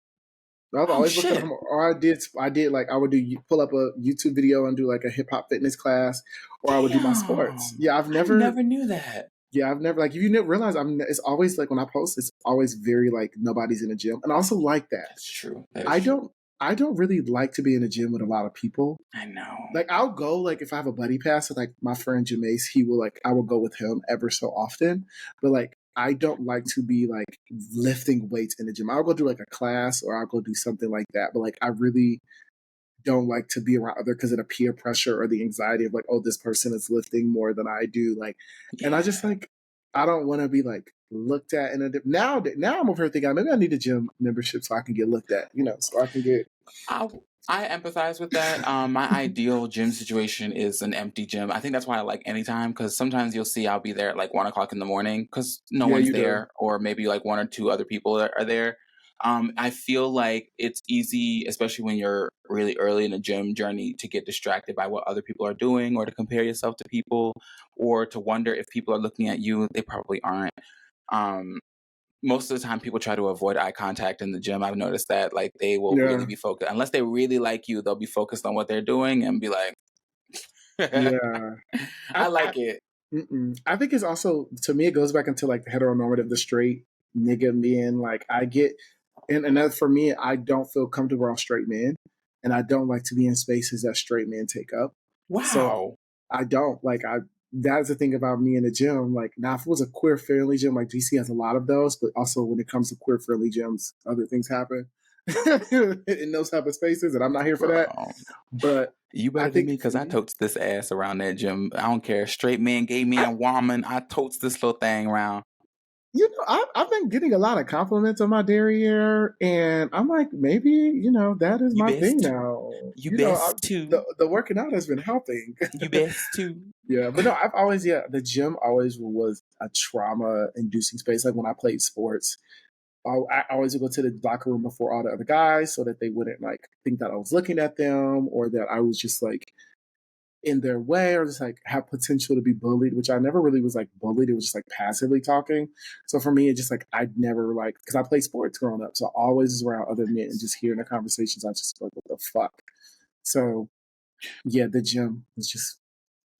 I've Oh always worked at shit! home, or I did like I would pull up a YouTube video and do like a hip hop fitness class, or I would do my sports. Damn, I never knew that. Yeah, I've never like if you never realize it's always like when I post, it's always very like nobody's in a gym, and I also like that. That's true. That is I true. don't I don't really like to be in a gym with a lot of people. I know. Like I'll go like if I have a buddy pass with like my friend Jameis, he will like I will go with him ever so often. But like I don't like to be like lifting weights in the gym. I'll go do like a class or I'll go do something like that. But like I really don't like to be around other because of the peer pressure or the anxiety of like, oh, this person is lifting more than I do. Like, and I Yeah. just like, I don't want to be like looked at in a now. Now I'm over here thinking maybe I need a gym membership so I can get looked at, so I can get. I empathize with that. My ideal gym situation is an empty gym. I think that's why I like Anytime, because sometimes you'll see I'll be there at like 1 o'clock in the morning because no Yeah, one's you do. there, or maybe like one or two other people that are there. I feel like it's easy, especially when you're really early in a gym journey, to get distracted by what other people are doing, or to compare yourself to people, or to wonder if people are looking at you. They probably aren't. Um, Most of the time people try to avoid eye contact in the gym. I've noticed that like they will really Yeah, be focused unless they really like you, they'll be focused on what they're doing and be like yeah. I I like it. I think it's also to me it goes back into like the heteronormative, the straight nigga men. Like I get, and that for me, I don't feel comfortable around straight men, and I don't like to be in spaces that straight men take up. So Wow. I don't like I. That's the thing about me in the gym. Like now, if it was a queer friendly gym, like DC has a lot of those, but also when it comes to queer friendly gyms, other things happen in those type of spaces, and I'm not here for that. Bro, But you I better than think me for because I me, totes this ass around that gym. I don't care. Straight man, gay I, man, woman. I totes this little thing around. I've been getting a lot of compliments on my derriere, and I'm like, maybe that is You my thing best. now. You best The too. the working out has been helping. You best too. Yeah, but no, I've always the gym always was a trauma inducing space. Like when I played sports, I always would go to the locker room before all the other guys so that they wouldn't like think that I was looking at them or that I was just like in their way or just like have potential to be bullied, which I never really was like bullied. It was just like passively talking. So for me, it just like I'd never like because I played sports growing up, so I always was around other men and just hearing the conversations. I just like what the fuck. So yeah, the gym was just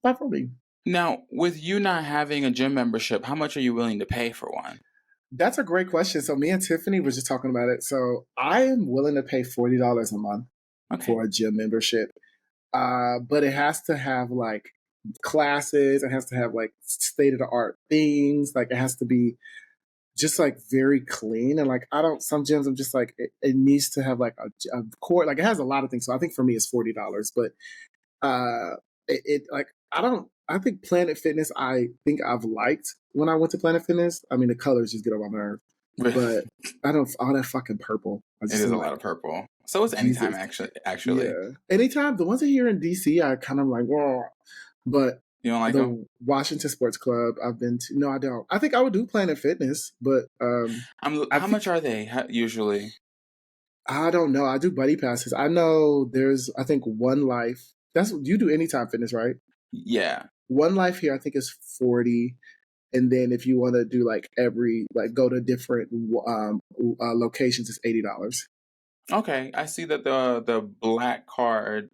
not for me. Now, with you not having a gym membership, how much are you willing to pay for one? That's a great question. So me and Tiffany were just talking about it. So I am willing to pay $40 a month Okay. for a gym membership. But it has to have like classes. It has to have like state of the art things. Like it has to be just like very clean. And like I don't. Some gyms I'm just like it needs to have like a core. Like it has a lot of things. So I think for me it's $40. But like I don't. I think Planet Fitness. I think I've liked when I went to Planet Fitness. I mean the colors just get on my nerve. But I don't all that fucking purple. I It just is am a like lot of purple. So it's Anytime Jesus. actually. Yeah. Anytime the ones that here in DC, I kind of like, whoa. But You don't like them? the Washington Sports Club I've been to, no, I don't. I think I would do Planet Fitness, but I How much think are they usually? I don't know. I do buddy passes. I know there's I think One Life. That's you do Anytime Fitness, right? Yeah. One Life here I think is 40. And then if you want to do like every like go to different locations, it's $80. Okay. I see that the black card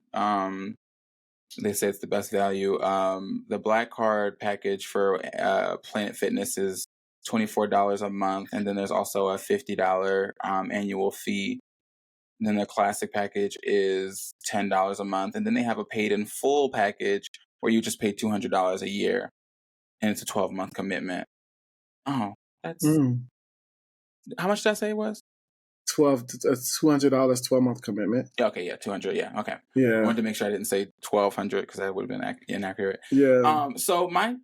they say it's the best value. The black card package for Planet Fitness is $24 a month, and then there's also a $50 annual fee. And then the classic package is $10 a month, and then they have a paid in full package where you just pay $200 a year, and it's a 12-month commitment. Oh, that's Mm. how much did I say it was? $200, 12-month commitment. Yeah, okay, yeah, 200. Yeah, okay. I Yeah, wanted to make sure I didn't say 1,200 because that would have been inaccurate. yeah. So I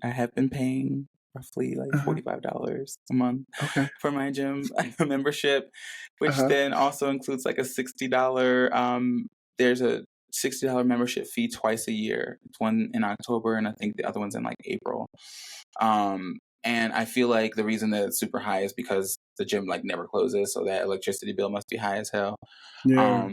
have been paying roughly like Uh-huh. $45 a month Okay. for my gym membership, which Uh-huh. then also includes like a $60. There's a $60 membership fee twice a year. It's one in October, and I think the other one's in like April. And I feel like the reason that it's super high is because the gym like never closes, so that electricity bill must be high as hell. Yeah.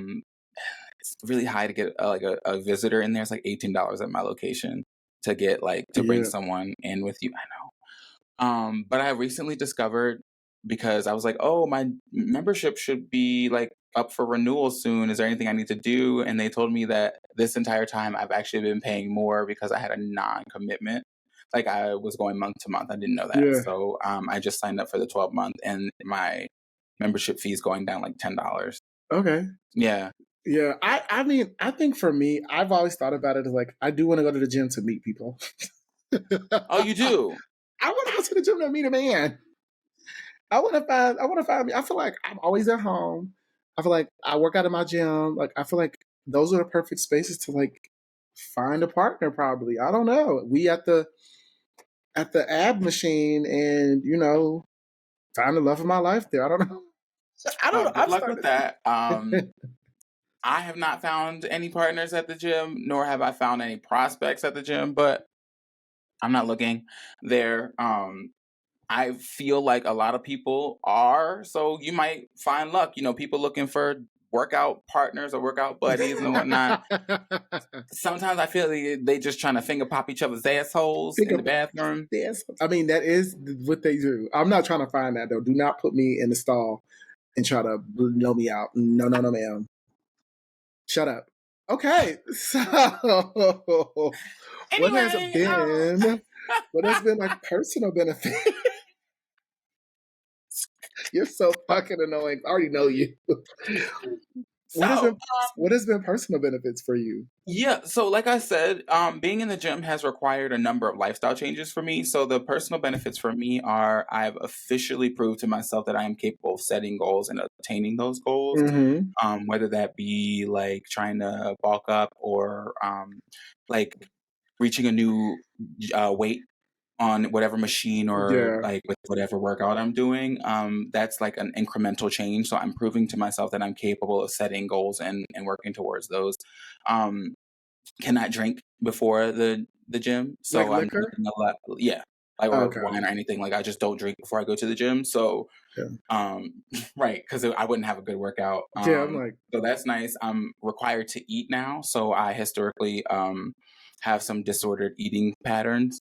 It's really high to get a visitor in there. It's like $18 at my location to get to bring Yeah. someone in with you. I know. But I recently discovered, because I was like, oh, my membership should be like up for renewal soon. Is there anything I need to do? And they told me that this entire time I've actually been paying more because I had a non-commitment. Like I was going month to month. I didn't know that. Yeah. So I just signed up for the 12-month, and my membership fee is going down like $10. Okay. Yeah. Yeah. I mean, I think for me, I've always thought about it as like, I do want to go to the gym to meet people. Oh, you do? I want to go to the gym to meet a man. I want to find me. I feel like I'm always at home. I feel like I work out in my gym. Like, I feel like those are the perfect spaces to like find a partner, probably. I don't know. We at the ab machine, and find the love of my life there. I don't know. I don't know. Good I'm luck with starting that. I have not found any partners at the gym, nor have I found any prospects at the gym, but I'm not looking there. I feel like a lot of people are, so you might find luck. People looking for workout partners or workout buddies and whatnot. Sometimes I feel they just trying to finger pop each other's assholes in the bathroom. Yes. I mean, that is what they do. I'm not trying to find that, though. Do not put me in the stall and try to blow me out. No, no, no, ma'am. Shut up. Okay. So, what has been like personal benefit? You're so fucking annoying. I already know you. What has been personal benefits for you? Yeah, so like I said, being in the gym has required a number of lifestyle changes for me. So the personal benefits for me are I've officially proved to myself that I am capable of setting goals and attaining those goals. Mm-hmm. Whether that be like trying to bulk up or like reaching a new weight on whatever machine or like with whatever workout I'm doing. That's like an incremental change. So I'm proving to myself that I'm capable of setting goals and working towards those. Cannot drink before the gym. So Like I'm liquor? drinking a lot. Yeah. Or wine or anything. Like I just don't drink before I go to the gym. So right, because I wouldn't have a good workout. I'm like, so that's nice. I'm required to eat now. So I historically have some disordered eating patterns.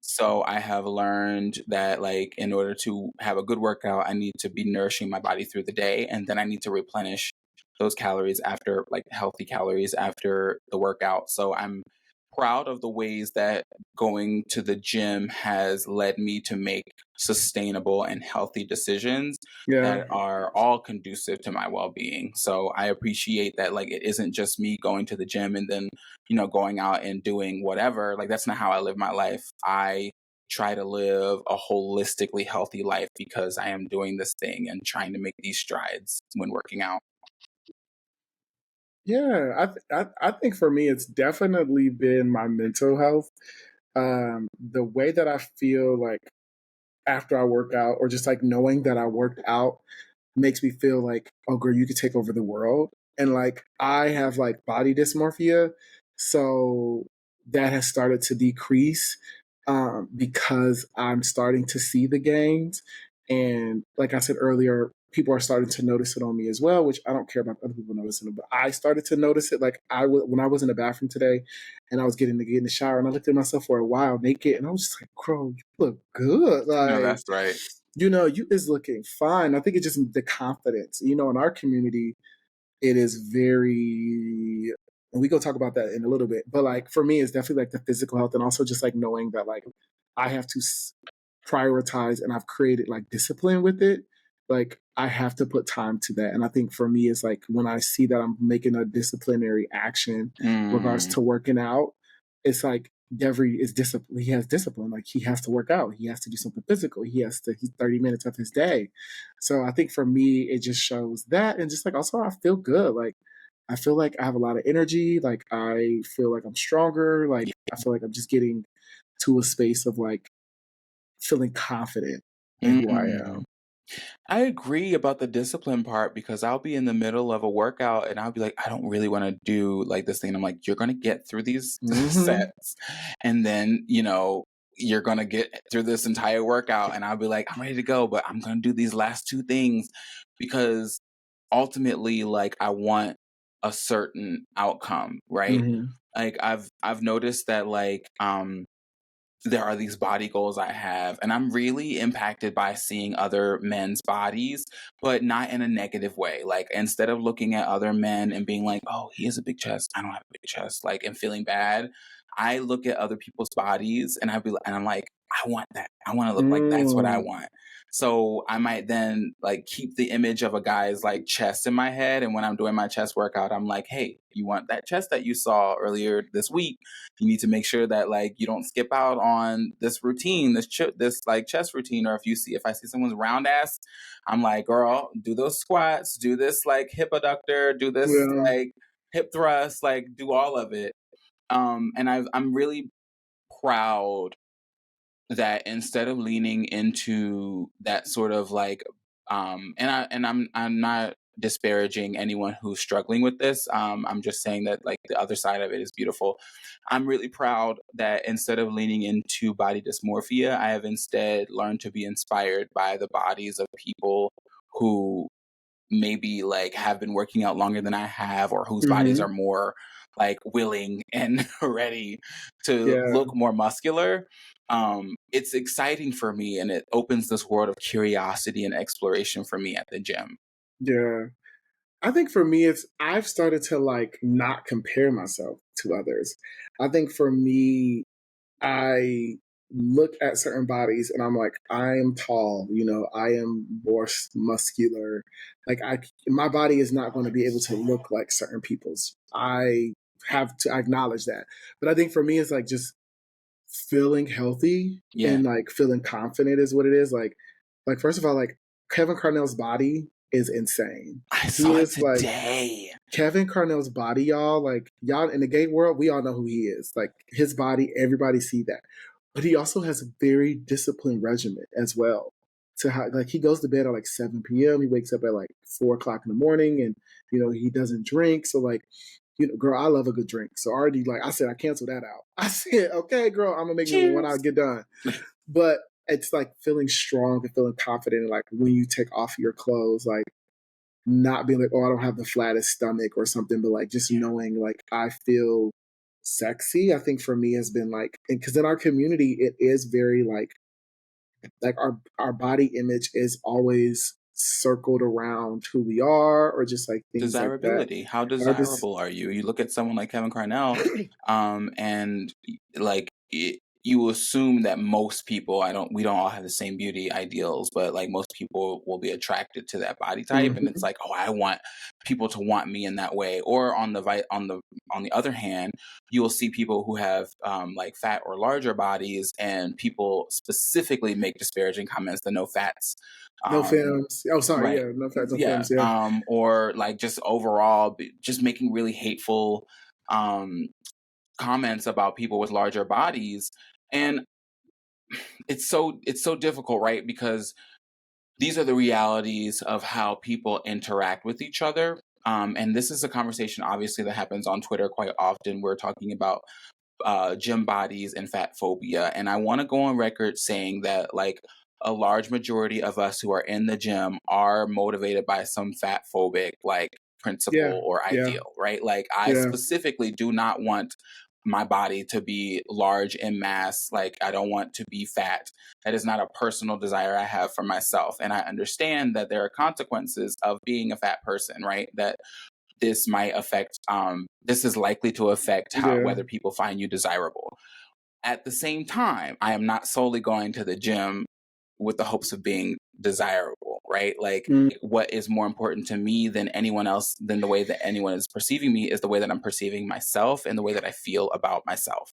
So I have learned that like in order to have a good workout, I need to be nourishing my body through the day, and then I need to replenish those calories after, like healthy calories after the workout. So I'm proud of the ways that going to the gym has led me to make sustainable and healthy decisions that are all conducive to my well-being. So I appreciate that like it isn't just me going to the gym and then going out and doing whatever. Like that's not how I live my life. I try to live a holistically healthy life because I am doing this thing and trying to make these strides when working out. Yeah, I think for me, it's definitely been my mental health. The way that I feel like after I work out, or just like knowing that I worked out, makes me feel like, oh, girl, you could take over the world. And like, I have like body dysmorphia, so that has started to decrease because I'm starting to see the gains. And like I said earlier, people are starting to notice it on me as well, which I don't care about other people noticing it, but I started to notice it. Like when I was in the bathroom today and I was getting to get in the shower and I looked at myself for a while naked and I was just like, "Crow, you look good." Like, no, that's right. You is looking fine. I think it's just the confidence. In our community, it is very, and we go talk about that in a little bit, but like for me, it's definitely like the physical health and also just like knowing that like I have to prioritize and I've created like discipline with it. Like I have to put time to that. And I think for me, it's like when I see that I'm making a disciplinary action in regards to working out, it's like Devery is discipline. He has discipline. Like he has to work out. He has to do something physical. He's 30 minutes of his day. So I think for me, it just shows that. And just like, also I feel good. Like I feel like I have a lot of energy. Like I feel like I'm stronger. Like I feel like I'm just getting to a space of like feeling confident in who I am. I agree about the discipline part because I'll be in the middle of a workout and I'll be like, I don't really want to do like this thing. And I'm like, you're going to get through these sets. And then, you're going to get through this entire workout. And I'll be like, I'm ready to go, but I'm going to do these last 2 things because ultimately, like, I want a certain outcome, right? Like I've noticed that, like, there are these body goals I have, and I'm really impacted by seeing other men's bodies, but not in a negative way. Like, instead of looking at other men and being like, oh, he has a big chest, I don't have a big chest, like, and feeling bad, I look at other people's bodies and I'm like, I want that. I want to look like that's what I want. So I might then, like, keep the image of a guy's, like, chest in my head. And when I'm doing my chest workout, I'm like, hey, you want that chest that you saw earlier this week? You need to make sure that, like, you don't skip out on this routine, this like chest routine. Or if I see someone's round ass, I'm like, girl, do those squats, do this, like, hip adductor, do this, like, hip thrust, like, do all of it. And I'm really proud that instead of leaning into that sort of, like, I'm not disparaging anyone who's struggling with this. I'm just saying that, like, the other side of it is beautiful. I'm really proud that instead of leaning into body dysmorphia, I have instead learned to be inspired by the bodies of people who maybe, like, have been working out longer than I have, or whose bodies are more, like, willing and ready to look more muscular. It's exciting for me, and it opens this world of curiosity and exploration for me at the gym. Yeah. I think for me, I've started to, like, not compare myself to others. I think for me, I look at certain bodies and I'm like, I am tall, I am more muscular. Like, my body is not going to be able to look like certain people's. I have to acknowledge that. But I think for me, it's like just feeling healthy and, like, feeling confident is what it is. Like first of all, like, Kevin Carnell's body is insane. I saw it today. Like, Kevin Carnell's body, y'all, like, y'all in the gay world, we all know who he is. Like, his body, everybody see that. But he also has a very disciplined regimen as well. Like, he goes to bed at like 7 p.m. He wakes up at like 4 o'clock in the morning, and he doesn't drink. So, like, girl, I love a good drink. So already, like, I said, I canceled that out. I said, okay, girl, I'm gonna make it when I get done. But it's like feeling strong and feeling confident, and, like, when you take off your clothes, like, not being like, oh, I don't have the flattest stomach or something, but, like, just knowing, like, I feel sexy. I think for me has been, like, because in our community, it is very, like our body image is always circled around who we are, or just, like, things desirability. like that. How desirable are you? You look at someone like Kevin Carnell, and, like, you assume that most people, we don't all have the same beauty ideals, but, like, most people will be attracted to that body type, and it's like, oh, I want people to want me in that way. Or on the other hand, you will see people who have, like, fat or larger bodies, and people specifically make disparaging comments, the no fats. No films. Oh, sorry. Right. Yeah, no fats, no films. Yeah. Or, like, just overall, just making really hateful comments about people with larger bodies. And it's so difficult, right? Because these are the realities of how people interact with each other. And this is a conversation, obviously, that happens on Twitter quite often. We're talking about gym bodies and fat phobia. And I want to go on record saying that, like, a large majority of us who are in the gym are motivated by some fat phobic, like, principle or ideal, right? Like, I specifically do not want my body to be large in mass. Like, I don't want to be fat. That is not a personal desire I have for myself. And I understand that there are consequences of being a fat person, right? That this might affect, this is likely to affect whether people find you desirable. At the same time, I am not solely going to the gym with the hopes of being desirable, right? Like, what is more important to me than anyone else, than the way that anyone is perceiving me, is the way that I'm perceiving myself and the way that I feel about myself.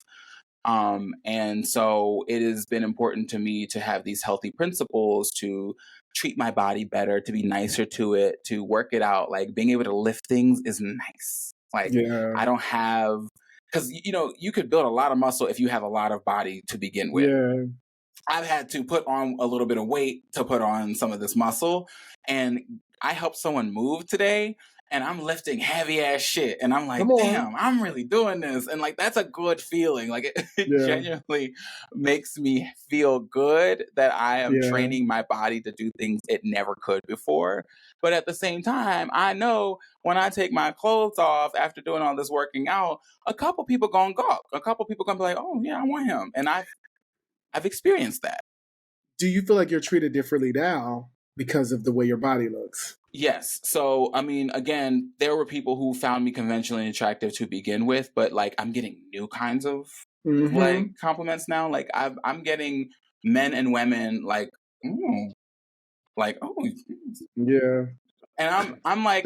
And so it has been important to me to have these healthy principles, to treat my body better, to be nicer to it, to work it out. Like, being able to lift things is nice. Like, I don't have, because, you could build a lot of muscle if you have a lot of body to begin with. I've had to put on a little bit of weight to put on some of this muscle. And I helped someone move today, and I'm lifting heavy ass shit, and I'm like, Come on. damn, I'm really doing this, and like that's a good feeling. Like it Yeah. genuinely makes me feel good that I am Yeah. training my body to do things it never could before. But at the same time, I know when I take my clothes off after doing all this working out, a couple people gonna gawk. A couple people gonna be like, oh yeah, I want him, and I've experienced that. Do you feel like you're treated differently now because of the way your body looks? Yes. So, I mean, again, there were people who found me conventionally attractive to begin with, but like I'm getting new kinds of like Mm-hmm. compliments now. Like I'm getting men and women like, like, oh, Yeah. and I'm like,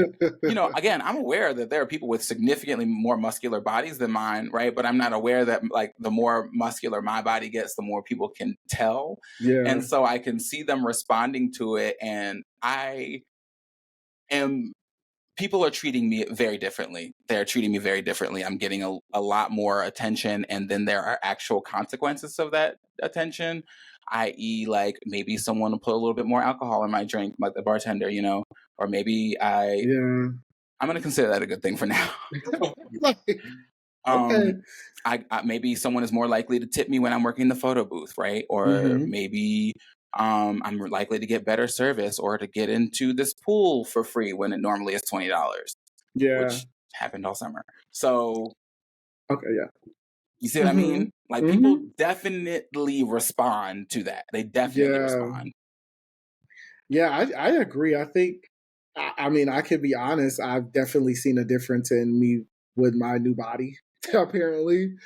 again, I'm aware that there are people with significantly more muscular bodies than mine, right? But I'm not aware that like the more muscular my body gets, the more people can tell. Yeah. And so I can see them responding to it, and I am people are treating me very differently. They're treating me very differently. I'm getting a lot more attention, and then there are actual consequences of that attention, i.e., like maybe someone will put a little bit more alcohol in my drink, like the bartender, or maybe Yeah. I'm going to consider that a good thing for now. Like, okay. I maybe someone is more likely to tip me when I'm working the photo booth, right? Or maybe I'm likely to get better service or to get into this pool for free when it normally is $20, Yeah. which happened all summer. So, Okay. Yeah. you see what I mean? Like people definitely respond to that. They definitely Yeah. respond. Yeah, I agree. I think, I mean, I can be honest. I've definitely seen a difference in me with my new body, apparently,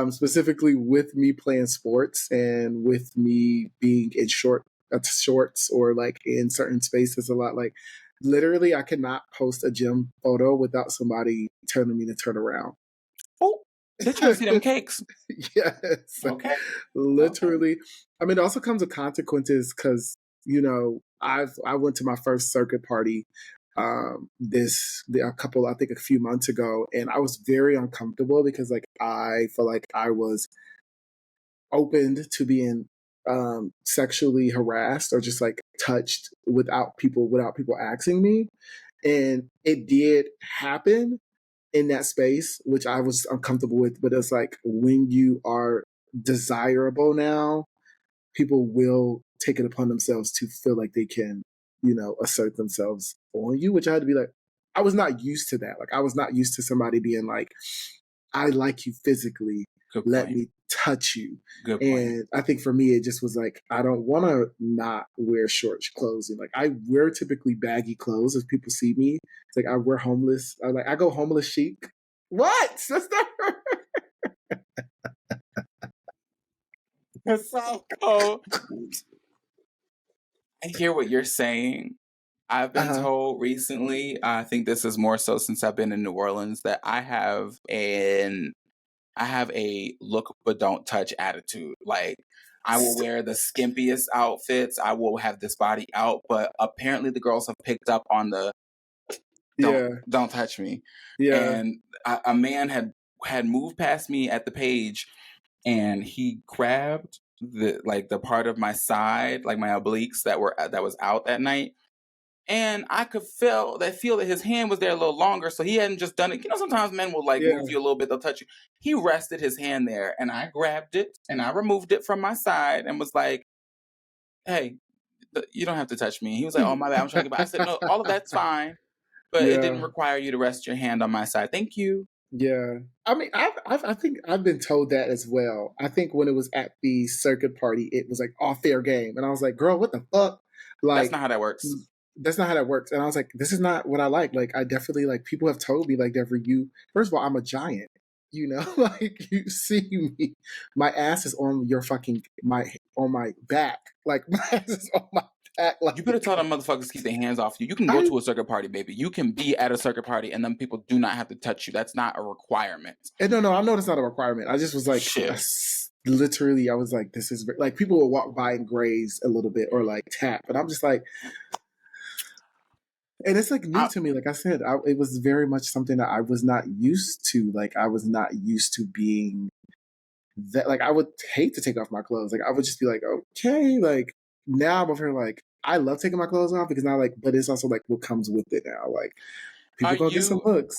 specifically with me playing sports and with me being in shorts or like in certain spaces a lot. Like, literally, I cannot post a gym photo without somebody telling me to turn around. Oh, they're trying to see them cakes. Yes. Okay. Literally. Okay. I mean, it also comes with consequences because, I went to my first circuit party I think a few months ago, and I was very uncomfortable because like I felt like I was opened to being sexually harassed or just like touched without people asking me. And it did happen in that space, which I was uncomfortable with. But it's like when you are desirable now, people will take it upon themselves to feel like they can, assert themselves on you, which I had to be like, I was not used to that. Like, I was not used to somebody being like, I like you physically. Let me touch you. Good point. And I think for me, it just was like, I don't want to not wear short clothes. And like, I wear typically baggy clothes if people see me. It's like, I wear homeless. I go homeless chic. What? That's not It's so cold. I hear what you're saying. I've been told recently, I think this is more so since I've been in New Orleans, that I have a look but don't touch attitude. Like I will wear the skimpiest outfits. I will have this body out, but apparently the girls have picked up on the don't touch me. Yeah. And a man had moved past me at the page, and he grabbed the part of my side, like my obliques that was out that night. And I could feel that his hand was there a little longer, so he hadn't just done it. Sometimes men will move you a little bit, they'll touch you. He rested his hand there, and I grabbed it and I removed it from my side and was like, "Hey, you don't have to touch me." He was like, "Oh, my bad, I'm trying to get by." I said, "No, all of that's fine, but it didn't require you to rest your hand on my side. Thank you." Yeah, I mean, I think I've been told that as well. I think when it was at the circuit party, it was like all fair game, and I was like, "Girl, what the fuck?" Like, that's not how that works. That's not how that works. And I was like, "This is not what I like." Like, I definitely like people have told me like, "Devery, first of all, I'm a giant." Like you see me, my ass is on your fucking on my back. Like my ass is on my back. Like, you better tell them motherfuckers to keep their hands off you. You can go to a circuit party, baby. You can be at a circuit party, and then people do not have to touch you. That's not a requirement. And no, I know that's not a requirement. I just was like, literally, I was like, this is like people will walk by and graze a little bit or like tap, and I'm just like. And it's like new to me. Like I said, it was very much something that I was not used to. Like I was not used to being that. Like I would hate to take off my clothes. Like I would just be like, okay. Like now I'm over here. Like I love taking my clothes off because now, like, but it's also like what comes with it now. Like People gonna get some looks.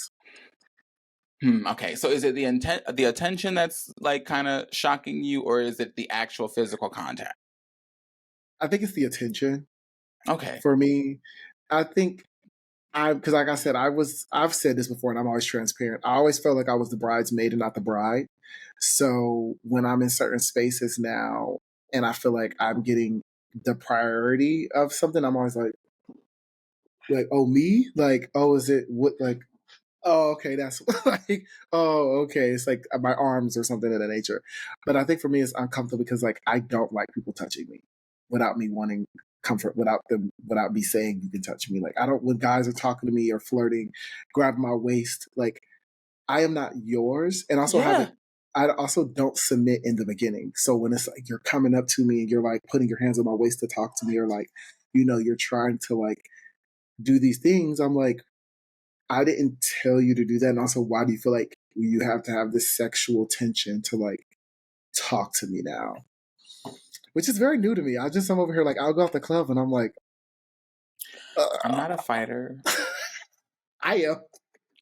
Okay, so is it the attention that's like kind of shocking you, or is it the actual physical contact? I think it's the attention. Okay. For me, I think because like I said, I've said this before and I'm always transparent. I always felt like I was the bridesmaid and not the bride. So when I'm in certain spaces now and I feel like I'm getting the priority of something, I'm always like, oh, me? Like, oh, is it what, like, oh, okay, that's like, oh, okay, it's like my arms or something of that nature. But I think for me, it's uncomfortable because like I don't like people touching me without me wanting comfort, without me saying you can touch me. Like I don't when guys are talking to me or flirting, grabbing my waist. Like I am not yours, and also haven't. I also don't submit in the beginning. So when it's like you're coming up to me and you're like putting your hands on my waist to talk to me, or like, you're trying to like do these things, I'm like, I didn't tell you to do that. And also, why do you feel like you have to have this sexual tension to like talk to me now? Which is very new to me. I'm over here like, I'll go out the club and I'm like, I'm not a fighter. I am.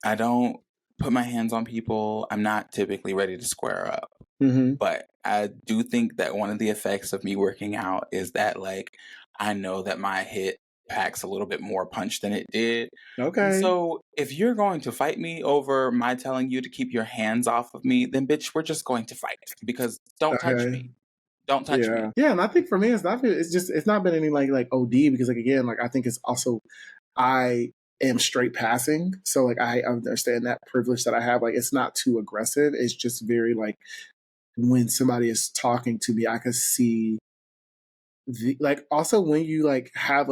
I don't put my hands on people. I'm not typically ready to square up. Mm-hmm. But I do think that one of the effects of me working out is that like I know that my hit packs a little bit more punch than it did. Okay. And so if you're going to fight me over my telling you to keep your hands off of me, then bitch, we're just going to fight because don't touch me. Don't touch me. Yeah, and I think for me, it's not been any like OD because like again, like I think it's also I am straight passing, so like I understand that privilege that I have. Like it's not too aggressive. It's just very like when somebody is talking to me, I can see like also when you like have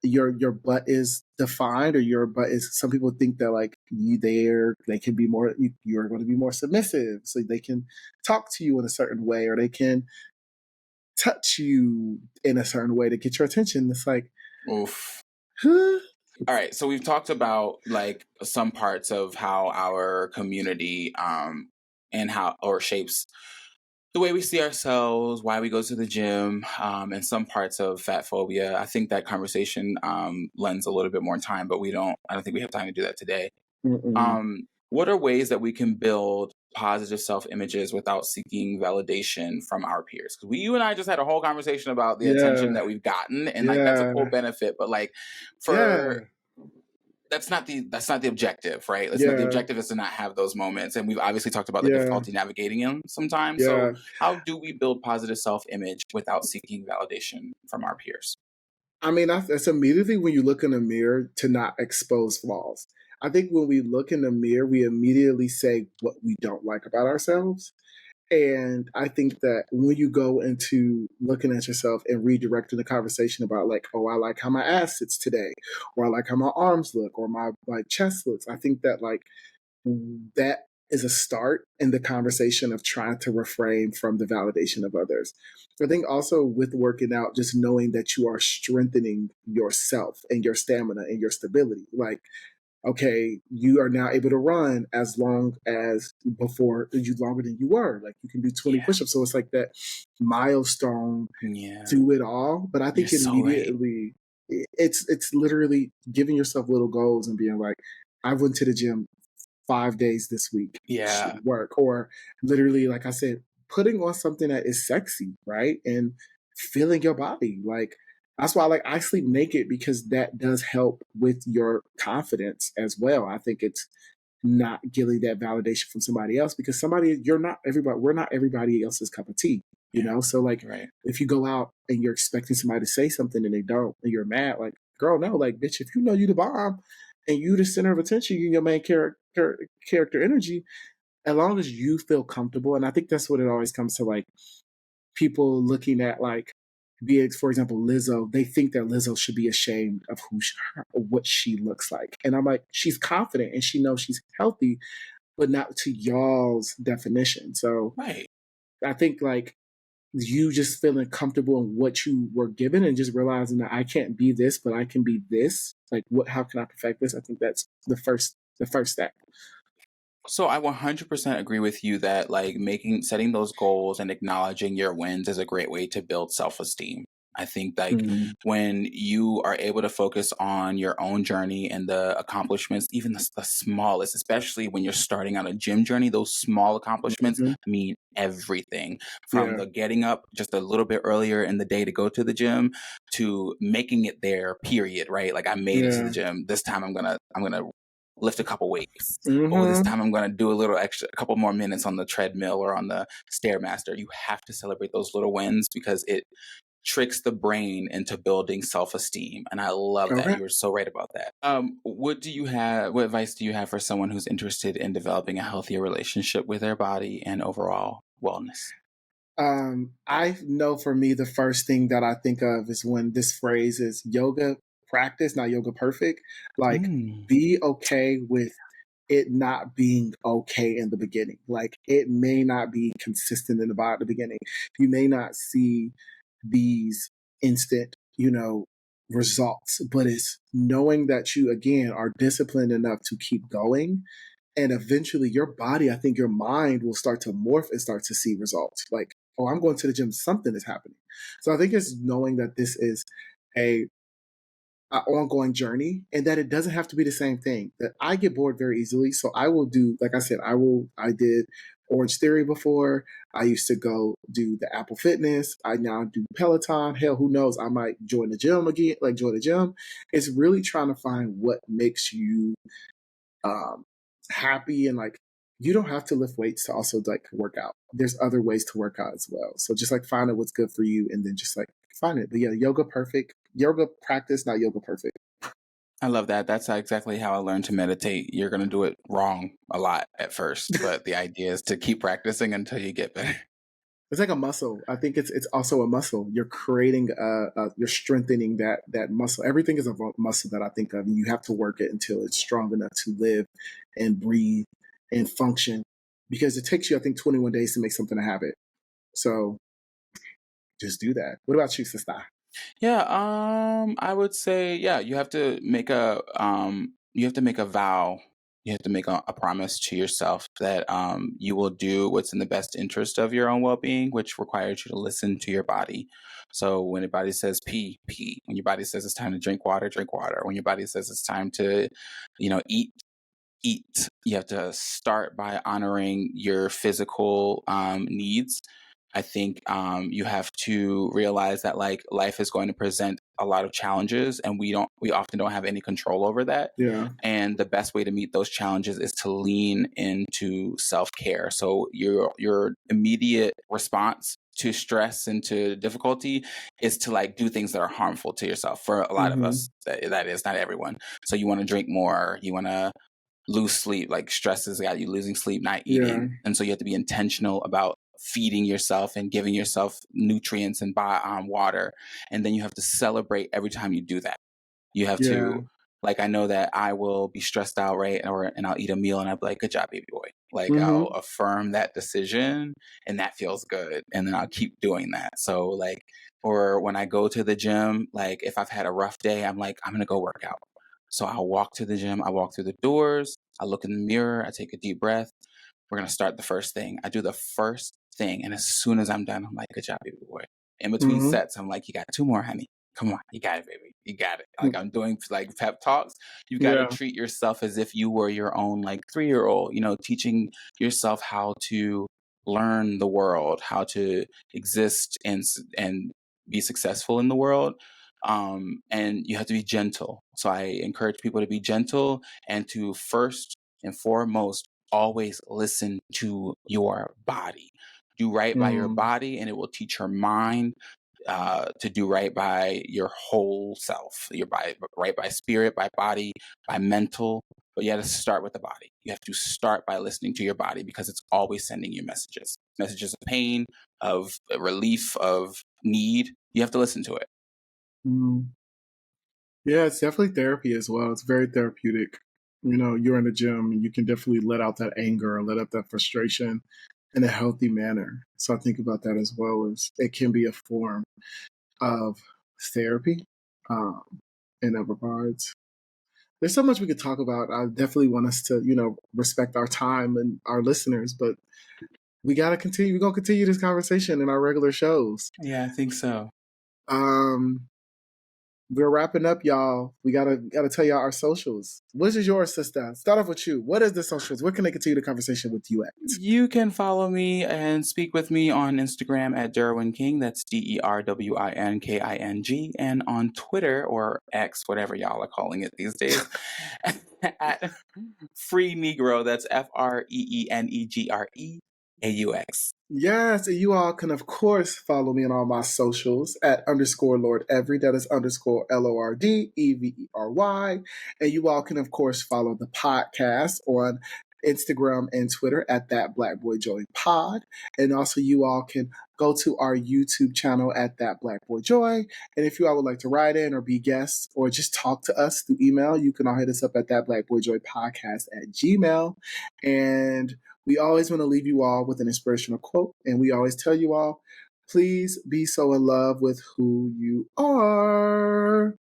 your butt is defined or your butt is some people think that like they can be more you're going to be more submissive so they can talk to you in a certain way or they can touch you in a certain way to get your attention. It's like oof. Huh? All right, so we've talked about like some parts of how our community and how or shapes the way we see ourselves, why we go to the gym, and some parts of fat phobia. I think that conversation lends a little bit more time, but I don't think we have time to do that today. What are ways that we can build positive self-images without seeking validation from our peers? Because you and I just had a whole conversation about the attention that we've gotten, and like that's a cool benefit. But like that's not the objective, right? The objective is to not have those moments, and we've obviously talked about the difficulty navigating them sometimes. So how do we build positive self-image without seeking validation from our peers? I mean, that's immediately when you look in the mirror to not expose flaws. I think when we look in the mirror, we immediately say what we don't like about ourselves. And I think that when you go into looking at yourself and redirecting the conversation about like, oh, I like how my ass sits today, or I like how my arms look, or my like chest looks. I think that like that is a start in the conversation of trying to refrain from the validation of others. I think also with working out, just knowing that you are strengthening yourself and your stamina and your stability. Like, okay, you are now able to run as long as before, you longer than you were. Like you can do 20 push-ups. So it's like that milestone through it all. But I think immediately it's literally giving yourself little goals and being like, I went to the gym 5 days this week. Should work. Or literally, like I said, putting on something that is sexy, right? And feeling your body. Like that's why like I sleep naked because that does help with your confidence as well. I think it's not getting that validation from somebody else because we're not everybody else's cup of tea, you know? So like if you go out and you're expecting somebody to say something and they don't and you're mad, like, girl, no, like bitch, if you know you the bomb and you the center of attention, you your main character energy, as long as you feel comfortable. And I think that's what it always comes to, like people looking at like being, for example, Lizzo, they think that Lizzo should be ashamed of what she looks like. And I'm like, she's confident and she knows she's healthy, but not to y'all's definition. So I think like you just feeling comfortable in what you were given and just realizing that I can't be this, but I can be this. Like how can I perfect this? I think that's the first step. So I 100% agree with you that like setting those goals and acknowledging your wins is a great way to build self-esteem. I think like Mm-hmm. when you are able to focus on your own journey and the accomplishments, even the smallest, especially when you're starting on a gym journey, those small accomplishments mean everything, from Yeah. the getting up just a little bit earlier in the day to go to the gym to making it there, period, right? Like I made it to the gym. This time I'm gonna lift a couple weights. Oh, this time I'm going to do a couple more minutes on the treadmill or on the Stairmaster. You have to celebrate those little wins because it tricks the brain into building self-esteem. And I love that. You were so right about that. What advice do you have for someone who's interested in developing a healthier relationship with their body and overall wellness? I know for me, the first thing that I think of is when this phrase is yoga practice, not yoga perfect. Like, be okay with it not being okay in the beginning. Like, it may not be consistent in the beginning. You may not see these instant, results, but it's knowing that you, again, are disciplined enough to keep going. And eventually your body, I think your mind will start to morph and start to see results. Like, oh, I'm going to the gym, something is happening. So I think it's knowing that this is a ongoing journey and that it doesn't have to be the same thing. That I get bored very easily. So I will do, like I said, I did Orange Theory before. I used to go do the Apple Fitness. I now do Peloton. Hell, who knows? I might join the gym again, like join the gym. It's really trying to find what makes you happy, and like you don't have to lift weights to also like work out. There's other ways to work out as well. So just like find out what's good for you and then just like find it. But yeah, yoga practice, not yoga perfect. I love that. That's exactly how I learned to meditate. You're going to do it wrong a lot at first, but the idea is to keep practicing until you get better. It's like a muscle. I think it's also a muscle. You're creating, you're strengthening that muscle. Everything is a muscle that I think of, and you have to work it until it's strong enough to live and breathe and function. Because it takes you, I think, 21 days to make something a habit. So just do that. What about you, sister? Yeah, I would say, you have to make a vow. You have to make a promise to yourself that you will do what's in the best interest of your own well-being, which requires you to listen to your body. So when your body says pee, pee. When your body says it's time to drink water, drink water. When your body says it's time to, eat, eat. You have to start by honoring your physical needs. I think you have to realize that like life is going to present a lot of challenges, and we often don't have any control over that. Yeah. And the best way to meet those challenges is to lean into self-care. So your immediate response to stress and to difficulty is to like do things that are harmful to yourself. For a lot of us, that is not everyone. So you want to drink more, you want to lose sleep, like stress has got you losing sleep, not eating. Yeah. And so you have to be intentional about feeding yourself and giving yourself nutrients and water. And then you have to celebrate every time you do that. You have to, like, I know that I will be stressed out, right? And I'll eat a meal and I'll be like, good job, baby boy. Like I'll affirm that decision and that feels good. And then I'll keep doing that. So like, or when I go to the gym, like if I've had a rough day, I'm like, I'm going to go work out. So I'll walk to the gym. I walk through the doors. I look in the mirror. I take a deep breath. We're going to start the first thing. I do the first thing. And as soon as I'm done, I'm like, good job, baby boy. In between sets, I'm like, you got 2 more, honey. Come on. You got it, baby. You got it. Like I'm doing like pep talks. You've got to treat yourself as if you were your own like 3-year-old, teaching yourself how to learn the world, how to exist and be successful in the world. And you have to be gentle. So I encourage people to be gentle and to first and foremost always listen to your body. Do right by your body, and it will teach your mind to do right by your whole self. Your body, right by spirit, by body, by mental. But you have to start with the body. You have to start by listening to your body because it's always sending you messages of pain, of relief, of need. You have to listen to it. Yeah, it's definitely therapy as well. It's very therapeutic. You're in the gym and you can definitely let out that anger or let out that frustration in a healthy manner. So I think about that as well, as it can be a form of therapy in other regards. There's so much we could talk about. I definitely want us to, respect our time and our listeners, but we got to continue. We're going to continue this conversation in our regular shows. Yeah, I think so. We're wrapping up, y'all. We gotta tell y'all our socials. What is yours, sister? Start off with you. What is the socials? Where can they continue the conversation with you at? You can follow me and speak with me on Instagram at Derwin King. That's DerwinKing. And on Twitter or X, whatever y'all are calling it these days, at Free Negro. That's FREENEGREAUX. Yes, and you all can, of course, follow me on all my socials at _Lord Every. That is _LORDEVERY. And you all can, of course, follow the podcast on Instagram and Twitter at That Black Boy Joy Pod. And also, you all can go to our YouTube channel at That Black Boy Joy. And if you all would like to write in or be guests or just talk to us through email, you can all hit us up at That Black Boy Joy Podcast at Gmail. And we always want to leave you all with an inspirational quote. And we always tell you all, please be so in love with who you are.